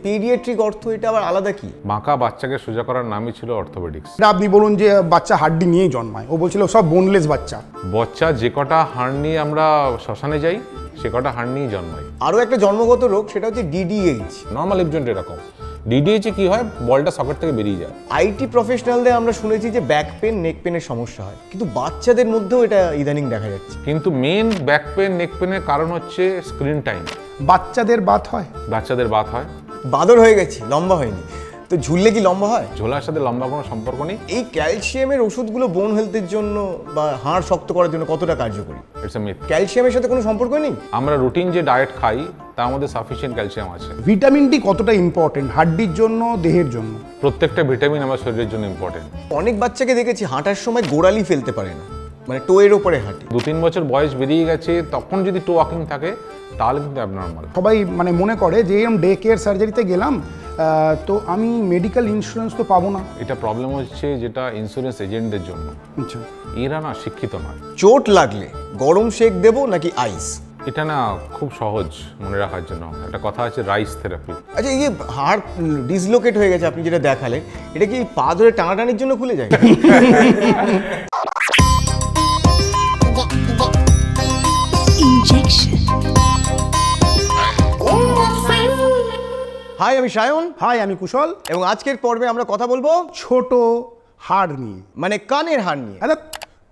Paediatric অর্থ এটা আবার আলাদা কি? বাঁকা বাচ্চাকে সোজা করার নামই ছিল অর্থোপেডিক্স। আপনি বলুন যে বাচ্চা হাড্ডি নিয়েই জন্মায়, ও বলছিল সব বোনলেস বাচ্চা। বাচ্চা যে কটা হাড় নিয়ে আমরা শ্মশানে যাই সে কটা হাড় নিয়েই জন্মায়। আরও একটা জন্মগত রোগ, সেটা হচ্ছে ডিডিএইচ। নর্মাল ইভজেন্ট এরকম। ডিডিএইচে কি হয়, বলটা সকেট থেকে বেরিয়ে যায়। আইটি প্রফেশনালদের আমরা শুনেছি যে ব্যাক পেন, নেক পেনের সমস্যা হয়, কিন্তু বাচ্চাদের মধ্যেও এটা ইদানিং দেখা যাচ্ছে। কিন্তু মেন ব্যাক পেন, নেক পেনের কারণ হচ্ছে স্ক্রিন টাইম। বাচ্চাদের বাত হয়, বাচ্চাদের বাত হয়। বাদর হয়ে গেছি, লম্বা হয়নি, তো ঝুললে কি লম্বা হয়? ঝোলার সাথে লম্বা কোনো সম্পর্ক নেই। এই ক্যালসিয়ামের ওষুধগুলো বোন হেলথের জন্য বা হাড় শক্ত করার জন্য কতটা কার্যকরী? It's a myth. ক্যালসিয়ামের সাথে কোনো সম্পর্ক নেই। আমরা রুটিন যে ডায়েট খাই তার মধ্যে সাফিসিয়েন্ট ক্যালসিয়াম আছে। ভিটামিন ডি কতটা ইম্পর্টেন্ট হাড্ডির জন্য, দেহের জন্য? প্রত্যেকটা ভিটামিন আমার শরীরের জন্য ইম্পর্টেন্ট। অনেক বাচ্চাকে দেখেছি হাঁটার সময় গোড়ালি ফেলতে পারে না, মানে টোয়ের ওপরে হাঁটে। 2-3 বছর বয়স বেরিয়ে গেছে তখন যদি টো ওয়াকিং থাকে তাহলে কিন্তু অ্যাবনর্মাল। সবাই মানে মনে করে যে এরকম ডে কেয়ার সার্জারিতে গেলাম তো আমি মেডিকেল ইন্স্যুরেন্স তো পাবো না। এটা প্রবলেম হচ্ছে যেটা ইন্স্যুরেন্স এজেন্টদের জন্য। আচ্ছা, এরা না শিক্ষিত নয়। চোট লাগলে গরম শেক দেবো নাকি আইস? এটা না খুব সহজ মনে রাখার জন্য। একটা কথা আছে রাইস থেরাপি। আচ্ছা, এই যে হাড় ডিসলোকেট হয়ে গেছে আপনি যেটা দেখালেন, এটা কি পা ধরে টানাটানির জন্য খুলে যায়? Injection. হাই, আমি সায়ন। হাই, আমি কুশল। এবং আজকের পর্বে আমরা কথা বলবো ছোট হাড় নিয়ে, মানে কানের হাড় নিয়ে, আচ্ছা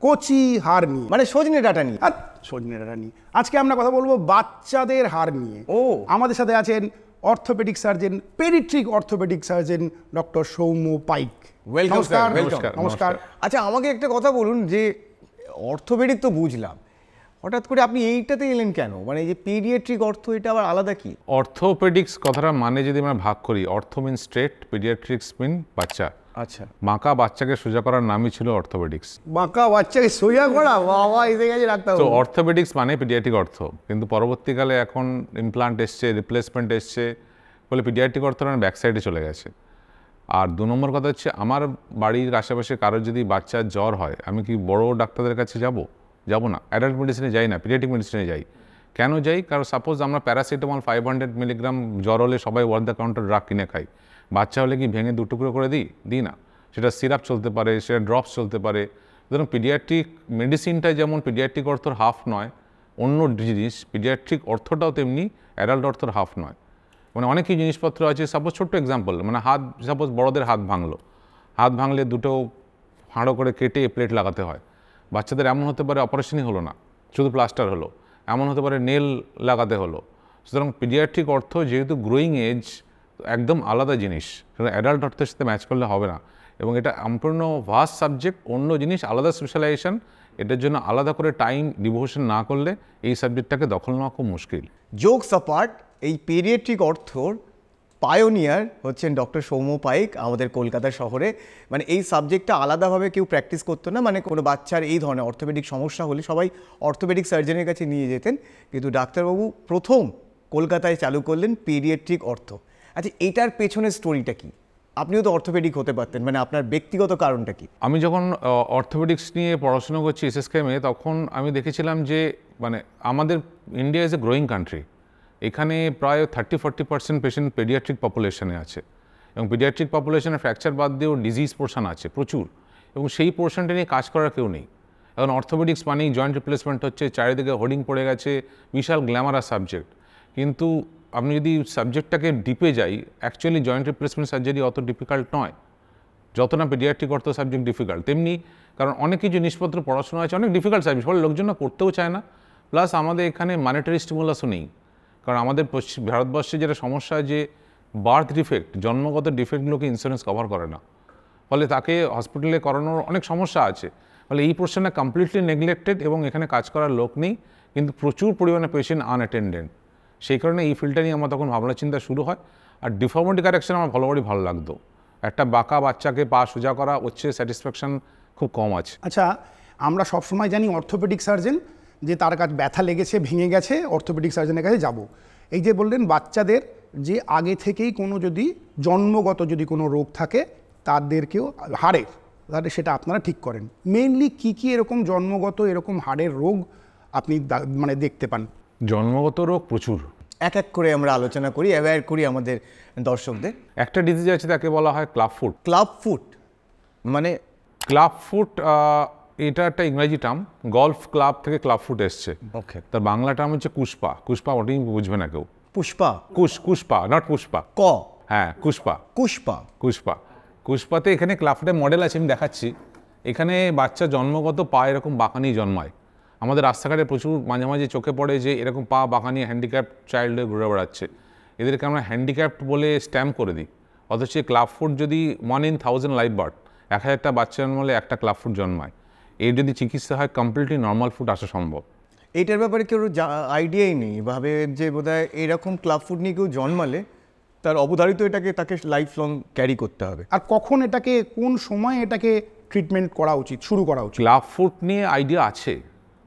কচি হাড় নিয়ে, মানে সজনে ডাঁটা নিয়ে। আর সজনে ডাঁটা নিয়ে। আজকে আমরা কথা বলবো বাচ্চাদের হাড় নিয়ে। ও, আমাদের সাথে আছেন orthopaedic surgeon, paediatric orthopaedic surgeon doctor Soumya Paik. Welcome sir. নমস্কার। নমস্কার। আচ্ছা, আমাকে একটা কথা বলুন, যে অর্থোপেডিক তো বুঝলাম, হঠাৎ করে আপনি এইটাতে এলেন কেন? মানে এই যে পিডিয়াট্রিক অর্থ, এটা আবার আলাদা কি? অর্থোপেডিক্স কথাটা মানে যদি আমরা ভাগ করি, অর্থ মিন স্ট্রেট, পিডিয়াট্রিক্স মিন বাচ্চা। আচ্ছা, বাঁকা বাচ্চাকে সোজা করার নামই ছিল অর্থোপেডিক্স। বাঁকা বাচ্চাকে সোজা করা, বাবা এসে গেছে ডাক্তার। তো অর্থোপেডিক্স মানে পিডিয়াট্রিক অর্থ, কিন্তু পরবর্তীকালে এখন ইমপ্লান্ট এসছে, রিপ্লেসমেন্ট এসছে, বলে পিডিয়াট্রিক অর্থ মানে ব্যাক সাইডে চলে গেছে। আর 2 নম্বর কথা হচ্ছে, আমার বাড়ির আশেপাশে কারোর যদি বাচ্চার জ্বর হয়, আমি কি বড় ডাক্তারদের কাছে যাবো না। অ্যাডাল্ট মেডিসিনে যাই না, পিডিয়াট্রিক মেডিসিনে যাই। কেন যাই? কারণ সাপোজ আমরা প্যারাসিটামল 500 মিলিগ্রাম জ্বর হলে সবাই ওভার দ্য কাউন্টার ড্রাগ কিনে খাই। বাচ্চা হলে কি ভেঙে 2 টুকরো করে দিই না। সেটা সিরাপ চলতে পারে, সেটা ড্রপস চলতে পারে। সুতরাং পিডিয়াট্রিক মেডিসিনটা যেমন পিডিয়াট্রিক অর্থর হাফ নয়, অন্য জিনিস পিডিয়াট্রিক অর্থটাও তেমনি অ্যাডাল্ট অর্থর হাফ নয়। মানে অনেকই জিনিসপত্র আছে। সাপোজ ছোট্ট এক্সাম্পল, মানে সাপোজ বড়দের হাত ভাঙলে দুটো ফাঁড়ো করে কেটে প্লেট লাগাতে হয়। বাচ্চাদের এমন হতে পারে অপারেশনই হলো না, শুধু প্লাস্টার হলো। এমন হতে পারে নেল লাগাতে হলো। সুতরাং পিডিয়াট্রিক অর্থ যেহেতু গ্রোয়িং এজ, একদম আলাদা জিনিস, সেটা অ্যাডাল্ট অর্থের সাথে ম্যাচ করলে হবে না। এবং এটা সম্পূর্ণ ভাস্ট সাবজেক্ট, অন্য জিনিস, আলাদা স্পেশালাইজেশন। এটার জন্য আলাদা করে টাইম ডিভোশন না করলে এই সাবজেক্টটাকে দখল নেওয়া খুব মুশকিল। জোকস অ্যাপার্ট, এই পিডিয়াট্রিক অর্থর পায়োনিয়ার হচ্ছেন ডক্টর সৌম্য পাইক আমাদের কলকাতা শহরে। মানে এই সাবজেক্টটা আলাদাভাবে কেউ প্র্যাকটিস করতো না, মানে কোনো বাচ্চার এই ধরনের অর্থোপেডিক সমস্যা হলে সবাই অর্থোপেডিক সার্জনের কাছে নিয়ে যেতেন, কিন্তু ডাক্তারবাবু প্রথম কলকাতায় চালু করলেন পিডিয়াট্রিক অর্থ। আচ্ছা, এটার পেছনের স্টোরিটা কি? আপনিও তো অর্থোপেডিক হতে পারতেন, মানে আপনার ব্যক্তিগত কারণটা কি? আমি যখন অর্থোপেডিক্স নিয়ে পড়াশোনা করছি এসএসকেএমে, তখন আমি দেখেছিলাম যে মানে আমাদের India is a growing country. এখানে প্রায় 30-40% পেশেন্ট পেডিয়াট্রিক পপুলেশনে আছে, এবং পেডিয়াট্রিক পপুলেশনে ফ্র্যাকচার বাদ দিয়েও ডিজিজ পোর্শন আছে প্রচুর, এবং সেই পোর্শনটা নিয়ে কাজ করার কেউ নেই। এখন অর্থোপেডিক্স মানেই জয়েন্ট রিপ্লেসমেন্ট হচ্ছে, চারিদিকে হোর্ডিং পড়ে গেছে, বিশাল গ্ল্যামারাস সাবজেক্ট। কিন্তু আপনি যদি সাবজেক্টটাকে ডিপে যাই, অ্যাকচুয়ালি জয়েন্ট রিপ্লেসমেন্ট সার্জারি অত ডিফিকাল্ট নয় যত না পিডিয়াট্রিক অর্থ সাবজেক্ট ডিফিকাল্ট। তেমনি কারণ অনেক কিছু জিনিসপত্র পড়াশোনা আছে, অনেক ডিফিকাল্ট সাবজেক্ট, ফলে লোকজন করতেও চায় না। প্লাস আমাদের এখানে মনিটারি স্টিমুলাসও নেই। কারণ আমাদের ভারতবর্ষে যেটা সমস্যা, যে বার্থ ডিফেক্ট, জন্মগত ডিফেক্টগুলোকে ইন্স্যুরেন্স কভার করে না, ফলে তাকে হসপিটালে করানোর অনেক সমস্যা আছে। ফলে এই পোর্শনটা কমপ্লিটলি নেগলেক্টেড, এবং এখানে কাজ করার লোক নেই, কিন্তু প্রচুর পরিমাণে পেশেন্ট আনঅ্যাটেন্ডেড। সেই কারণে এই ফিল্ডটা নিয়ে আমার তখন ভাবনা চিন্তা শুরু হয়। আর ডিফর্মিটি কারেকশন আমার ভালো লাগতো। একটা বাঁকা বাচ্চাকে পা সোজা করা হচ্ছে, স্যাটিসফ্যাকশন খুব কম আছে। আচ্ছা, আমরা সবসময় জানি অর্থোপেডিক সার্জন যে তার কাছে ব্যথা লেগেছে, ভেঙে গেছে, অর্থোপেডিক সার্জনের কাছে যাব। এই যে বললেন বাচ্চাদের যে আগে থেকেই কোনো যদি জন্মগত যদি কোনো রোগ থাকে, তাদেরকেও হাড়ের, তাহলে সেটা আপনারা ঠিক করেন। মেইনলি কি এরকম জন্মগত এরকম হাড়ের রোগ আপনি মানে দেখতে পান? জন্মগত রোগ প্রচুর। এক এক করে আমরা আলোচনা করি, অ্যাওয়্যার করি আমাদের দর্শকদের। একটা ডিজিজ আছে তাকে বলা হয় ক্লাব ফুট। ক্লাব ফুট মানে? ক্লাব ফুট এটা একটা ইংরেজি টার্ম, গলফ ক্লাব থেকে ক্লাব ফুট এসছে। ওকে। তার বাংলা টার্ম হচ্ছে কুষ্পা। কুষ্পা ওটাই বুঝবে না কেউ। পুষ্পা? কুষ্পা, নট পুষ্পা। ক? হ্যাঁ, কুষ্পা। কুষ্পা। কুষ্পা। কুষ্পাতে এখানে ক্লাব ফুটের মডেল আছে, আমি দেখাচ্ছি। এখানে বাচ্চা জন্মগত পা এরকম বাঁকা নিয়ে জন্মায়। আমাদের রাস্তাঘাটে প্রচুর মাঝে মাঝে চোখে পড়ে যে এরকম পা বাঁকা নিয়ে হ্যান্ডিক্যাপ্ট চাইল্ড হয়ে ঘুরে বেড়াচ্ছে। এদেরকে আমরা হ্যান্ডিক্যাপ্ট বলে স্ট্যাম্প করে দিই। অথচ ক্লাব ফুট যদি 1 in 1000 লাইভ বার্থ, 1000টা বাচ্চা জন্মালে একটা ক্লাব ফুট জন্মায়। এর যদি চিকিৎসা হয় কমপ্লিটলি নর্মাল ফুট আসা সম্ভব। এইটার ব্যাপারে কেউ আইডিয়াই নেই, ভাবে যে বোধহয় এরকম ক্লাব ফুট নিয়ে কেউ জন্মালে তার অবধারিত তাকে লাইফ লং ক্যারি করতে হবে। আর কখন এটাকে, কোন সময় এটাকে ট্রিটমেন্ট করা উচিত, শুরু করা উচিত? ক্লাব ফুট নিয়ে আইডিয়া আছে,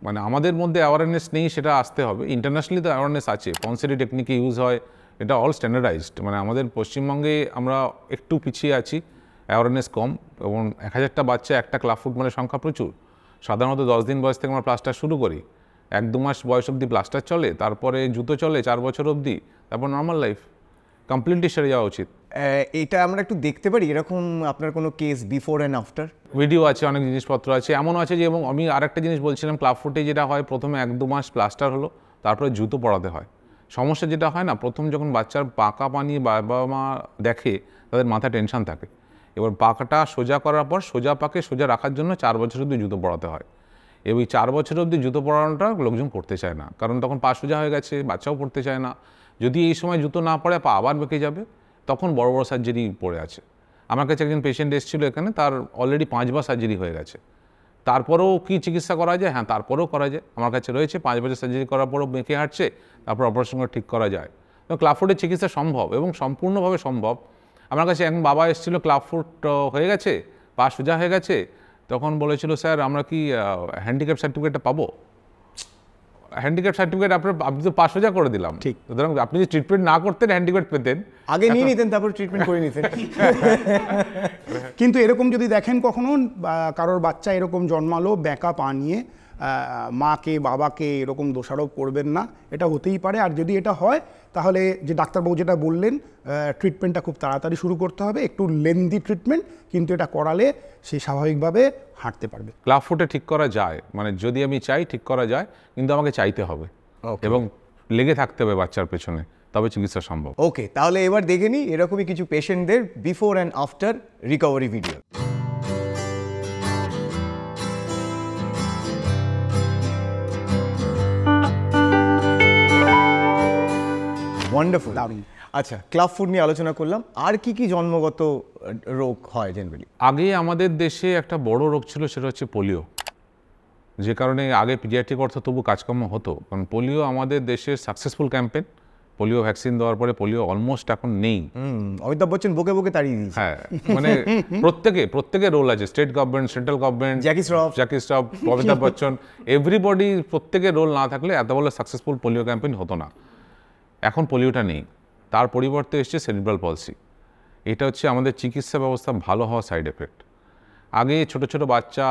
মানে আমাদের মধ্যে অ্যাওয়ারনেস নেই, সেটা আসতে হবে। ইন্টারন্যাশনালি তো অ্যাওয়ারনেস আছে, পনসেরি টেকনিকে ইউজ হয়, এটা অল স্ট্যান্ডার্ডাইজড। মানে আমাদের পশ্চিমবঙ্গে আমরা একটু পিছিয়ে আছি, অ্যাওয়ারনেস কম। এবং 1000টা বাচ্চা একটা ক্লাব ফুট মানে সংখ্যা প্রচুর। সাধারণত 10 দিন বয়স থেকে আমরা প্লাস্টার শুরু করি, 1-2 মাস বয়স অবধি প্লাস্টার চলে, তারপরে জুতো চলে 4 বছর অবধি, তারপর নর্মাল লাইফ কমপ্লিটলি সেরে যাওয়া উচিত। এটা আমরা একটু দেখতে পারি এরকম আপনার কোনো case before and after? Video আছে, অনেক জিনিসপত্র আছে, এমন আছে যে। এবং আমি আরেকটা জিনিস বলছিলাম, ক্লাব ফুটে যেটা হয়, প্রথমে 1-2 মাস প্লাস্টার হলো, তারপরে জুতো পরাতে হয়। সমস্যা যেটা হয় না, প্রথম যখন বাচ্চার পাকা পা নিয়ে বাবা মা দেখে, তাদের মাথায় টেনশন থাকে। এবার পাকাটা সোজা করার পর সোজা পাকে সোজা রাখার জন্য 4 বছর অবধি জুতো পরাতে হয়। এবং 4 বছর অবধি জুতো পরানোটা লোকজন করতে চায় না, কারণ তখন পা সোজা হয়ে গেছে, বাচ্চাও পড়তে চায় না। যদি এই সময় জুতো না পরে পা আবার বেঁকে যাবে, তখন বড় বড় সার্জারি পড়ে আছে। আমার কাছে একজন পেশেন্ট এসেছিলো এখানে, তার অলরেডি 5 বার সার্জারি হয়ে গেছে। তারপরেও কি চিকিৎসা করা যায়? হ্যাঁ, তারপরেও করা যায়। আমার কাছে রয়েছে, 5 বছর সার্জারি করার পরেও বেঁকে হাঁটছে, তারপর অপারেশন করে ঠিক করা যায়। তো ক্লাব ফুটের চিকিৎসা সম্ভব এবং সম্পূর্ণভাবে সম্ভব। আমার কাছে এক বাবা এসেছিলো, ক্লাব ফুট হয়ে গেছে, পা সোজা হয়ে গেছে, তখন বলেছিল, স্যার আমরা কি হ্যান্ডিক্যাপ সার্টিফিকেটটা পাবো? হ্যান্ডিক্যাপ সার্টিফিকেট আপনি তো পা সোজা করে দিলাম, ঠিক। সুতরাং আপনি যদি ট্রিটমেন্ট না করতেন হ্যান্ডিক্যাপ পেতেন। আগে নিয়ে নিতেন, তারপর ট্রিটমেন্ট করে নিতেন। কিন্তু এরকম যদি দেখেন কখনো কারোর বাচ্চা এরকম জন্মালো বেঁকা পা নিয়ে, মাকে বাবাকে এরকম দোষারোপ করবেন না, এটা হতেই পারে। আর যদি এটা হয়, তাহলে যে ডাক্তারবাবু যেটা বললেন, ট্রিটমেন্টটা খুব তাড়াতাড়ি শুরু করতে হবে, একটু লেন্দি ট্রিটমেন্ট, কিন্তু এটা করালে সে স্বাভাবিকভাবে হাঁটতে পারবে। ক্লাব ফুটে ঠিক করা যায়, মানে যদি আমি চাই ঠিক করা যায়, কিন্তু আমাকে চাইতে হবে এবং লেগে থাকতে হবে বাচ্চার পেছনে, তবে চিকিৎসা সম্ভব। ওকে, তাহলে এবার দেখে নিই এরকমই কিছু পেশেন্টদের before and after recovery video. Wonderful. দারুণ। আচ্ছা, ক্লাব ফুট নিয়ে আলোচনা করলাম, আর কি কি জন্মগত রোগ হয় জেনারেলি? আগে আমাদের দেশে একটা বড় রোগ ছিল, সেটা হচ্ছে পোলিও। যে কারণে আগে পিডিয়াট্রিক অর্থ তবু কাজকর্ম হতো, কারণ পোলিও আমাদের দেশের সাকসেসফুল ক্যাম্পেইন। পোলিও ভ্যাকসিন দেওয়ার পরে পোলিও অলমোস্ট এখন নেই। অমিতাভ বচ্চন বুকে বুকে তাড়িয়ে দিয়েছে। হ্যাঁ, মানে প্রত্যেকে রোল আছে, state government, central government, Jackie Shroff, Amitabh Bachchan, everybody, প্রত্যেকের রোল না থাকলে এত বড় সাকসেসফুল পোলিও ক্যাম্পেইন হতো না। এখন পোলিওটা নেই, তার পরিবর্তে এসছে সেরিব্রাল পলসি। এটা হচ্ছে আমাদের চিকিৎসা ব্যবস্থা ভালো হওয়া সাইড এফেক্ট। আগে ছোট ছোট বাচ্চা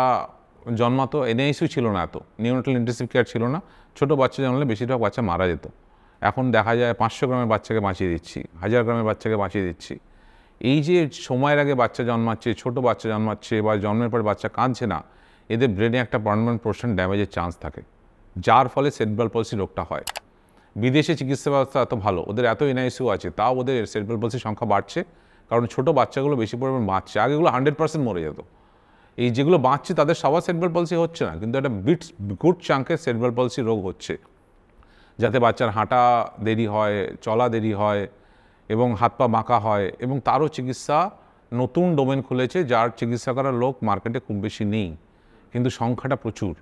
জন্মাতো, এনআইসিইউ ছিল না, এত নিউনাটাল ইন্টেনসিভ কেয়ার ছিল না, ছোট বাচ্চা জন্মালে বেশিরভাগ বাচ্চা মারা যেত। এখন দেখা যায় 500 গ্রামের বাচ্চাকে বাঁচিয়ে দিচ্ছি, 1000 গ্রামের বাচ্চাকে বাঁচিয়ে দিচ্ছি। এই যে সময়ের আগে বাচ্চা জন্মাচ্ছে, ছোট বাচ্চা জন্মাচ্ছে, বা জন্মের পর বাচ্চা কাঁদছে না, এদের ব্রেনে একটা পার্মানেন্ট পোর্শন ড্যামেজের চান্স থাকে, যার ফলে সেরিব্রাল পলসি রোগটা হয়। বিদেশে চিকিৎসা ব্যবস্থা এত ভালো, ওদের এত এনআইসিইউ আছে, তাও ওদের সেরিব্রাল পলসির সংখ্যা বাড়ছে, কারণ ছোট বাচ্চাগুলো বেশি পরিমাণ বাঁচছে। আগেগুলো 100% মরে যেত। এই যেগুলো বাঁচছে তাদের সবার সেরিব্রাল পলসি হচ্ছে না, কিন্তু একটা গুড চাঙ্কের সেরিব্রাল পলসি রোগ হচ্ছে, যাতে বাচ্চার হাঁটা দেরি হয়, চলা দেরি হয় এবং হাত পা বাঁকা হয়। এবং তারও চিকিৎসা নতুন ডোমেন খুলেছে, যার চিকিৎসা করার লোক মার্কেটে খুব বেশি নেই, কিন্তু সংখ্যাটা প্রচুর।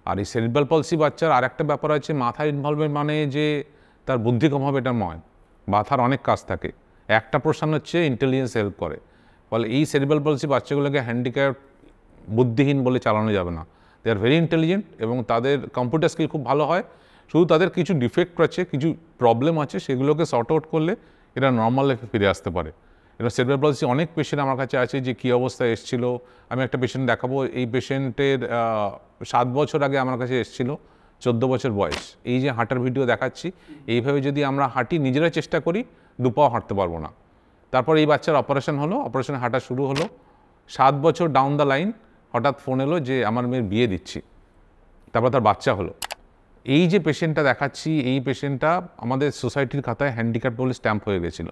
আর এই সেরিব্রাল পলসি বাচ্চার আর একটা ব্যাপার আছে, মাথার ইনভলভমেন্ট, মানে যে তার বুদ্ধি কম হবে এটা নয়, মাথার অনেক কাজ থাকে। একটা প্রশ্ন হচ্ছে ইন্টেলিজেন্স হেল্প করে। ফলে এই সেরিব্রাল পলসি বাচ্চাগুলোকে হ্যান্ডিক্যাপ, বুদ্ধিহীন বলে চালানো যাবে না। দে আর ভেরি ইন্টেলিজেন্ট এবং তাদের কম্পিউটার স্কিল খুব ভালো হয়। শুধু তাদের কিছু ডিফেক্ট আছে, কিছু প্রবলেম আছে, সেগুলোকে সর্ট আউট করলে এরা নর্মাল লাইফে ফিরে আসতে পারে। এবার সেরিব্রাল পলসি অনেক পেশেন্ট আমার কাছে আছে যে কী অবস্থায় এসেছিলো। আমি একটা পেশেন্ট দেখাবো, এই পেশেন্টের 7 বছর আগে আমার কাছে এসেছিলো, 14 বছর বয়স, এই যে হাঁটার ভিডিও দেখাচ্ছি, এইভাবে যদি আমরা হাঁটি, নিজেরা চেষ্টা করি, 2 পাও হাঁটতে পারবো না। তারপর এই বাচ্চার অপারেশন হলো, অপারেশনে হাঁটা শুরু হলো, 7 বছর ডাউন দ্য লাইন হঠাৎ ফোন এলো যে আমার মেয়ের বিয়ে দিচ্ছি, তারপর তার বাচ্চা হলো। এই যে পেশেন্টটা দেখাচ্ছি, এই পেশেন্টটা আমাদের সোসাইটির খাতায় হ্যান্ডিক্যাপ বলে স্ট্যাম্প হয়ে গেছিলো।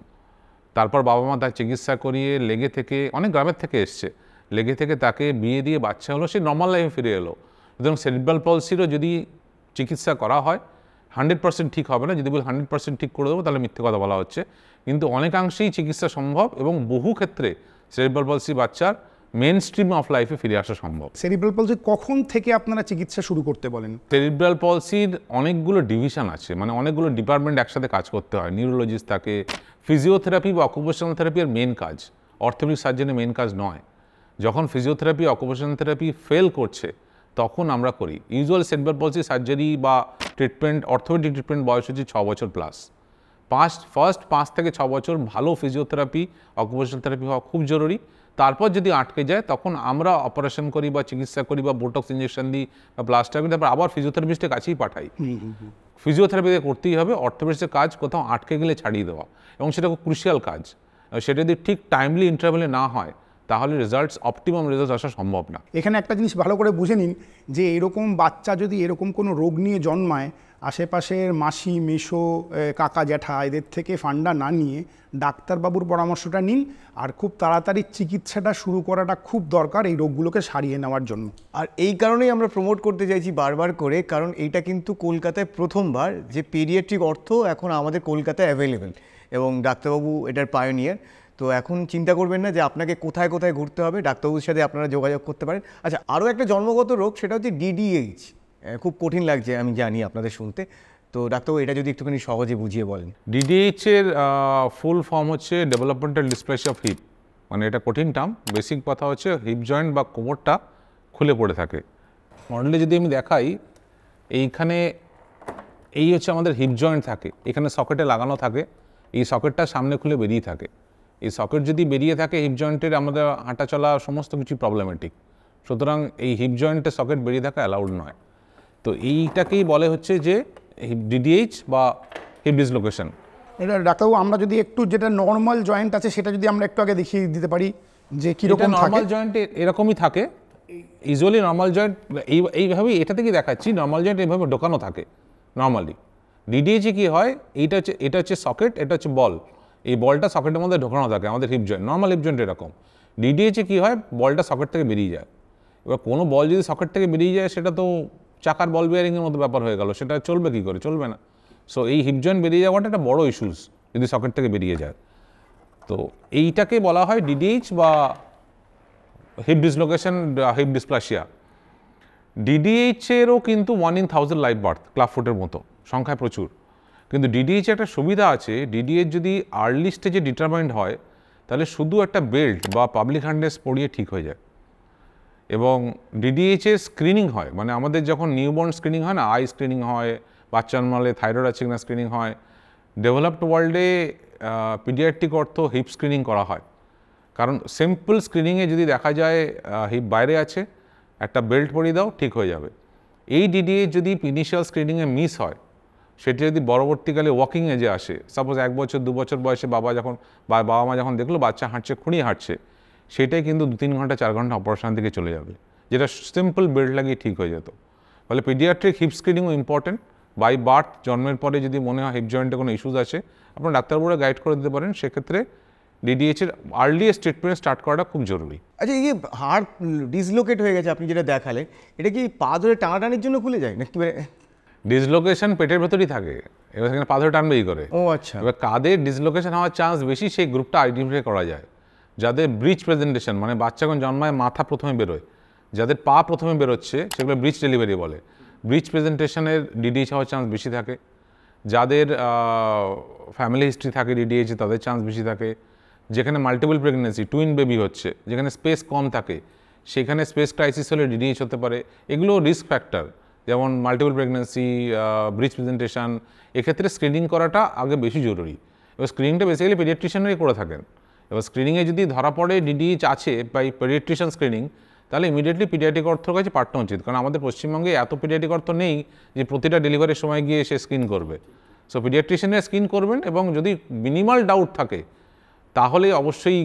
তারপর বাবা মা তার চিকিৎসা করিয়ে লেগে থেকে, অনেক গ্রামের থেকে এসছে, লেগে থেকে তাকে বিয়ে দিয়ে বাচ্চা হলো, সে নর্মাল লাইফে ফিরে এলো। সুতরাং সেরিব্রাল পলসিরও যদি চিকিৎসা করা হয় 100% ঠিক হবে না। যদি বলি 100% ঠিক করে দেবো তাহলে মিথ্যে কথা বলা হচ্ছে, কিন্তু অনেকাংশেই চিকিৎসা সম্ভব এবং বহু ক্ষেত্রে সেরিব্রাল পলসি বাচ্চার মেন স্ট্রিম অফ লাইফে ফিরে আসা সম্ভব। সেরিব্রাল পলসি কখন থেকে আপনারা চিকিৎসা শুরু করতে বলেন? সেরিব্রাল পলসির অনেকগুলো ডিভিশন আছে, মানে অনেকগুলো ডিপার্টমেন্ট একসাথে কাজ করতে হয়। নিউরোলজিস্ট থাকে, ফিজিওথেরাপি বা অকুপেশনাল থেরাপির মেন কাজ, অর্থোপেডিক সার্জনের মেন কাজ নয়। যখন ফিজিওথেরাপি, অকুপেশনাল থেরাপি ফেল করছে তখন আমরা করি। ইউজুয়াল সেরিব্রাল পলসি সার্জারি বা ট্রিটমেন্ট, অর্থোপেডিক ট্রিটমেন্ট বয়স হচ্ছে 6 বছর প্লাস। ফার্স্ট 5 থেকে 6 বছর ভালো ফিজিওথেরাপি, অকুপেশনাল থেরাপি হওয়া খুব জরুরি। তারপর যদি আটকে যায় তখন আমরা অপারেশন করি বা চিকিৎসা করি বা বোটক্স ইঞ্জেকশন দিই বা প্লাস্টার করি, তারপর আবার ফিজিওথেরাপিস্টের কাছেই পাঠাই। ফিজিওথেরাপিতে করতেই হবে। অর্থোপেডিক্সের কাজ কোথাও আটকে গেলে ছাড়িয়ে দেওয়া, এবং সেটা খুব ক্রুশিয়াল কাজ। সেটা যদি ঠিক টাইমলি ইন্টারভেলে না হয় তাহলে রেজাল্টস, অপটিমাম রেজাল্ট আসা সম্ভব না। এখানে একটা জিনিস ভালো করে বুঝে নিন যে এরকম বাচ্চা যদি এরকম কোনো রোগ নিয়ে জন্মায়, আশেপাশের মাসি, মেসো, কাকা, জ্যাঠা এদের থেকে ফান্ডা না নিয়ে ডাক্তারবাবুর পরামর্শটা নিন, আর খুব তাড়াতাড়ি চিকিৎসাটা শুরু করাটা খুব দরকার এই রোগগুলোকে সারিয়ে নেওয়ার জন্য। আর এই কারণেই আমরা প্রমোট করতে চাইছি বারবার করে, কারণ এইটা কিন্তু কলকাতায় প্রথমবার যে পেডিয়াট্রিক অর্থ এখন আমাদের কলকাতায় অ্যাভেলেবেল, এবং ডাক্তারবাবু এটার পায়োনিয়ার। তো এখন চিন্তা করবেন না যে আপনাকে কোথায় কোথায় ঘুরতে হবে, ডাক্তারবাবুর সাথে আপনারা যোগাযোগ করতে পারেন। আচ্ছা, আরও একটা জন্মগত রোগ, সেটা হচ্ছে DDH। খুব কঠিন লাগছে আমি জানি আপনাদের শুনতে, তো ডাক্তারবাবু এটা যদি একটুখানি সহজে বুঝিয়ে বলেন। DDH এর ফুল ফর্ম হচ্ছে ডেভেলপমেন্টাল ডিসপ্লেসিয়া অফ হিপ, মানে এটা কঠিন টার্ম। বেসিক কথা হচ্ছে হিপ জয়েন্ট বা কোমরটা খুলে পড়ে থাকে। মডেলে যদি আমি দেখাই, এইখানে এই হচ্ছে আমাদের হিপ জয়েন্ট থাকে, এখানে সকেটে লাগানো থাকে, এই সকেটটা সামনে খুলে বেরিয়ে থাকে। এই সকেট যদি বেরিয়ে থাকে হিপ জয়েন্টের, আমাদের হাঁটা চলা সমস্ত কিছু প্রবলেমেটিক। সুতরাং এই হিপ জয়েন্টের সকেট বেরিয়ে থাকা অ্যালাউড নয়। তো এইটাকেই বলে হচ্ছে যে DDH বা হিপ ডিসলোকেশন। এটা ডাক্তারবাবু আমরা যদি একটু, যেটা নর্মাল জয়েন্ট আছে সেটা যদি আমরা একটু আগে দেখিয়ে দিতে পারি যে কীরকম থাকে। নর্মাল জয়েন্টে এরকমই থাকে, ইউজুয়ালি নর্মাল জয়েন্ট এইভাবেই, এটা থেকেই দেখাচ্ছি, নর্মাল জয়েন্ট এইভাবে ঢোকানো থাকে নর্মালি। DDH কী হয়, এটা হচ্ছে সকেট, এটা হচ্ছে বল, এই বলটা সকেটের মধ্যে ঢোকানো থাকে আমাদের hip joint, normal hip joint এরকম। DDH কী হয়, বলটা সকেট থেকে বেরিয়ে যায়। এবার কোনো বল যদি সকেট থেকে বেরিয়ে যায় সেটা তো চাকার বল বিয়ারিংয়ের মতো ব্যাপার হয়ে গেল, সেটা চলবে কী করে? চলবে না। সো এই হিপ জয়েন্ট বেরিয়ে যাওয়াটা একটা বড় ইস্যুস যদি সকেট থেকে বেরিয়ে যায়। তো এইটাকে বলা হয় DDH বা hip dislocation, hip dysplasia. DDH এরও কিন্তু 1 in 1000 লাইভ বার্থ, ক্লাব ফুটের মতো সংখ্যায় প্রচুর। কিন্তু DDH একটা সুবিধা আছে, DDH যদি আর্লি স্টেজে ডিটারমাইন্ড হয় তাহলে শুধু একটা বেল্ট বা পাবলিক হার্নেস পরিয়ে ঠিক হয়ে যায়। এবং DDH এর স্ক্রিনিং হয়, মানে আমাদের যখন নিউবর্ন স্ক্রিনিং হয় না, আই স্ক্রিনিং হয়, বাচ্চা জন্মালে থাইরয়েড আছে কিনা স্ক্রিনিং হয়। ডেভেলপড ওয়ার্ল্ডে পিডিয়াট্রিক অর্থ হিপ স্ক্রিনিং করা হয়, কারণ সিম্পল স্ক্রিনিংয়ে যদি দেখা যায় হিপ বাইরে আছে, একটা বেল্ট পরিয়ে দাও, ঠিক হয়ে যাবে। এই DDH যদি ইনিশিয়াল স্ক্রিনিংয়ে মিস হয়, সেটি যদি পরবর্তীকালে ওয়াকিং এজে আসে, সাপোজ 1 বছর 2 বছর বয়সে বাবা মা যখন দেখলো বাচ্চা হাঁটছে, খুঁড়িয়ে হাঁটছে, সেটাই কিন্তু 2-3 ঘন্টা 4 ঘন্টা অপারেশন দিকে চলে যাবে, যেটা সিম্পল বেল্ট লাগিয়ে ঠিক হয়ে যেত। ফলে পিডিয়াট্রিক হিপ স্ক্রিনিংও ইম্পর্টেন্ট। বাই বার্থ, জন্মের পরে যদি মনে হয় হিপ জয়েন্টে কোনো ইস্যুস আছে, আপনার ডাক্তারবাবুরা গাইড করে দিতে পারেন। সেক্ষেত্রে DDH এর আর্লিয়েস্ট ট্রিটমেন্ট স্টার্ট করাটা খুব জরুরি। আচ্ছা, এই যে হাড় ডিসলোকেট হয়ে গেছে আপনি যেটা দেখালেন, এটা কি পা ধরে টানাটানির জন্য খুলে যায় নাকি? ডিসলোকেশন পেটের ভেতরই থাকে, এবার সেখানে পা ধরে টানবেই করে। ও আচ্ছা। এবার কাদের ডিসলোকেশন হওয়ার চান্স বেশি, সেই গ্রুপটা আইডেন্টিফাই করা যায়। যাদের ব্রিজ প্রেজেন্টেশন, মানে বাচ্চা যখন জন্মায় মাথা প্রথমে বেরোয়, যাদের পা প্রথমে বেরোচ্ছে সেগুলো ব্রিজ ডেলিভারি বলে। ব্রিজ প্রেজেন্টেশনের DDH হওয়ার চান্স বেশি থাকে। যাদের ফ্যামিলি হিস্ট্রি থাকে DDH, তাদের চান্স বেশি থাকে। যেখানে মাল্টিপল প্রেগনেন্সি, টুইন বেবি হচ্ছে, যেখানে স্পেস কম থাকে, সেখানে স্পেস ক্রাইসিস হলে DDH হতে পারে। এগুলো রিস্ক ফ্যাক্টর, যেমন মাল্টিপল প্রেগনেন্সি, ব্রিজ প্রেজেন্টেশন। এক্ষেত্রে স্ক্রিনিং করাটা আগে বেশি জরুরি। এবার স্ক্রিনিংটা বেসিক্যালি পেডিয়াট্রিশিয়ানরাই করে থাকেন। এবার স্ক্রিনিংয়ে যদি ধরা পড়ে DDH আছে বাই পেডিয়াট্রিশিয়ান স্ক্রিনিং, তাহলে ইমিডিয়েটলি পিডিয়াট্রিক অর্থর কাছে পাঠানো উচিত, কারণ আমাদের পশ্চিমবঙ্গে এত পিডিয়াট্রিক অর্থ নেই যে প্রতিটা ডেলিভারির সময় গিয়ে সে স্ক্রিন করবে। সো পিডিয়াট্রিশিয়ানে স্ক্রিন করবেন, এবং যদি মিনিমাল ডাউট থাকে তাহলে অবশ্যই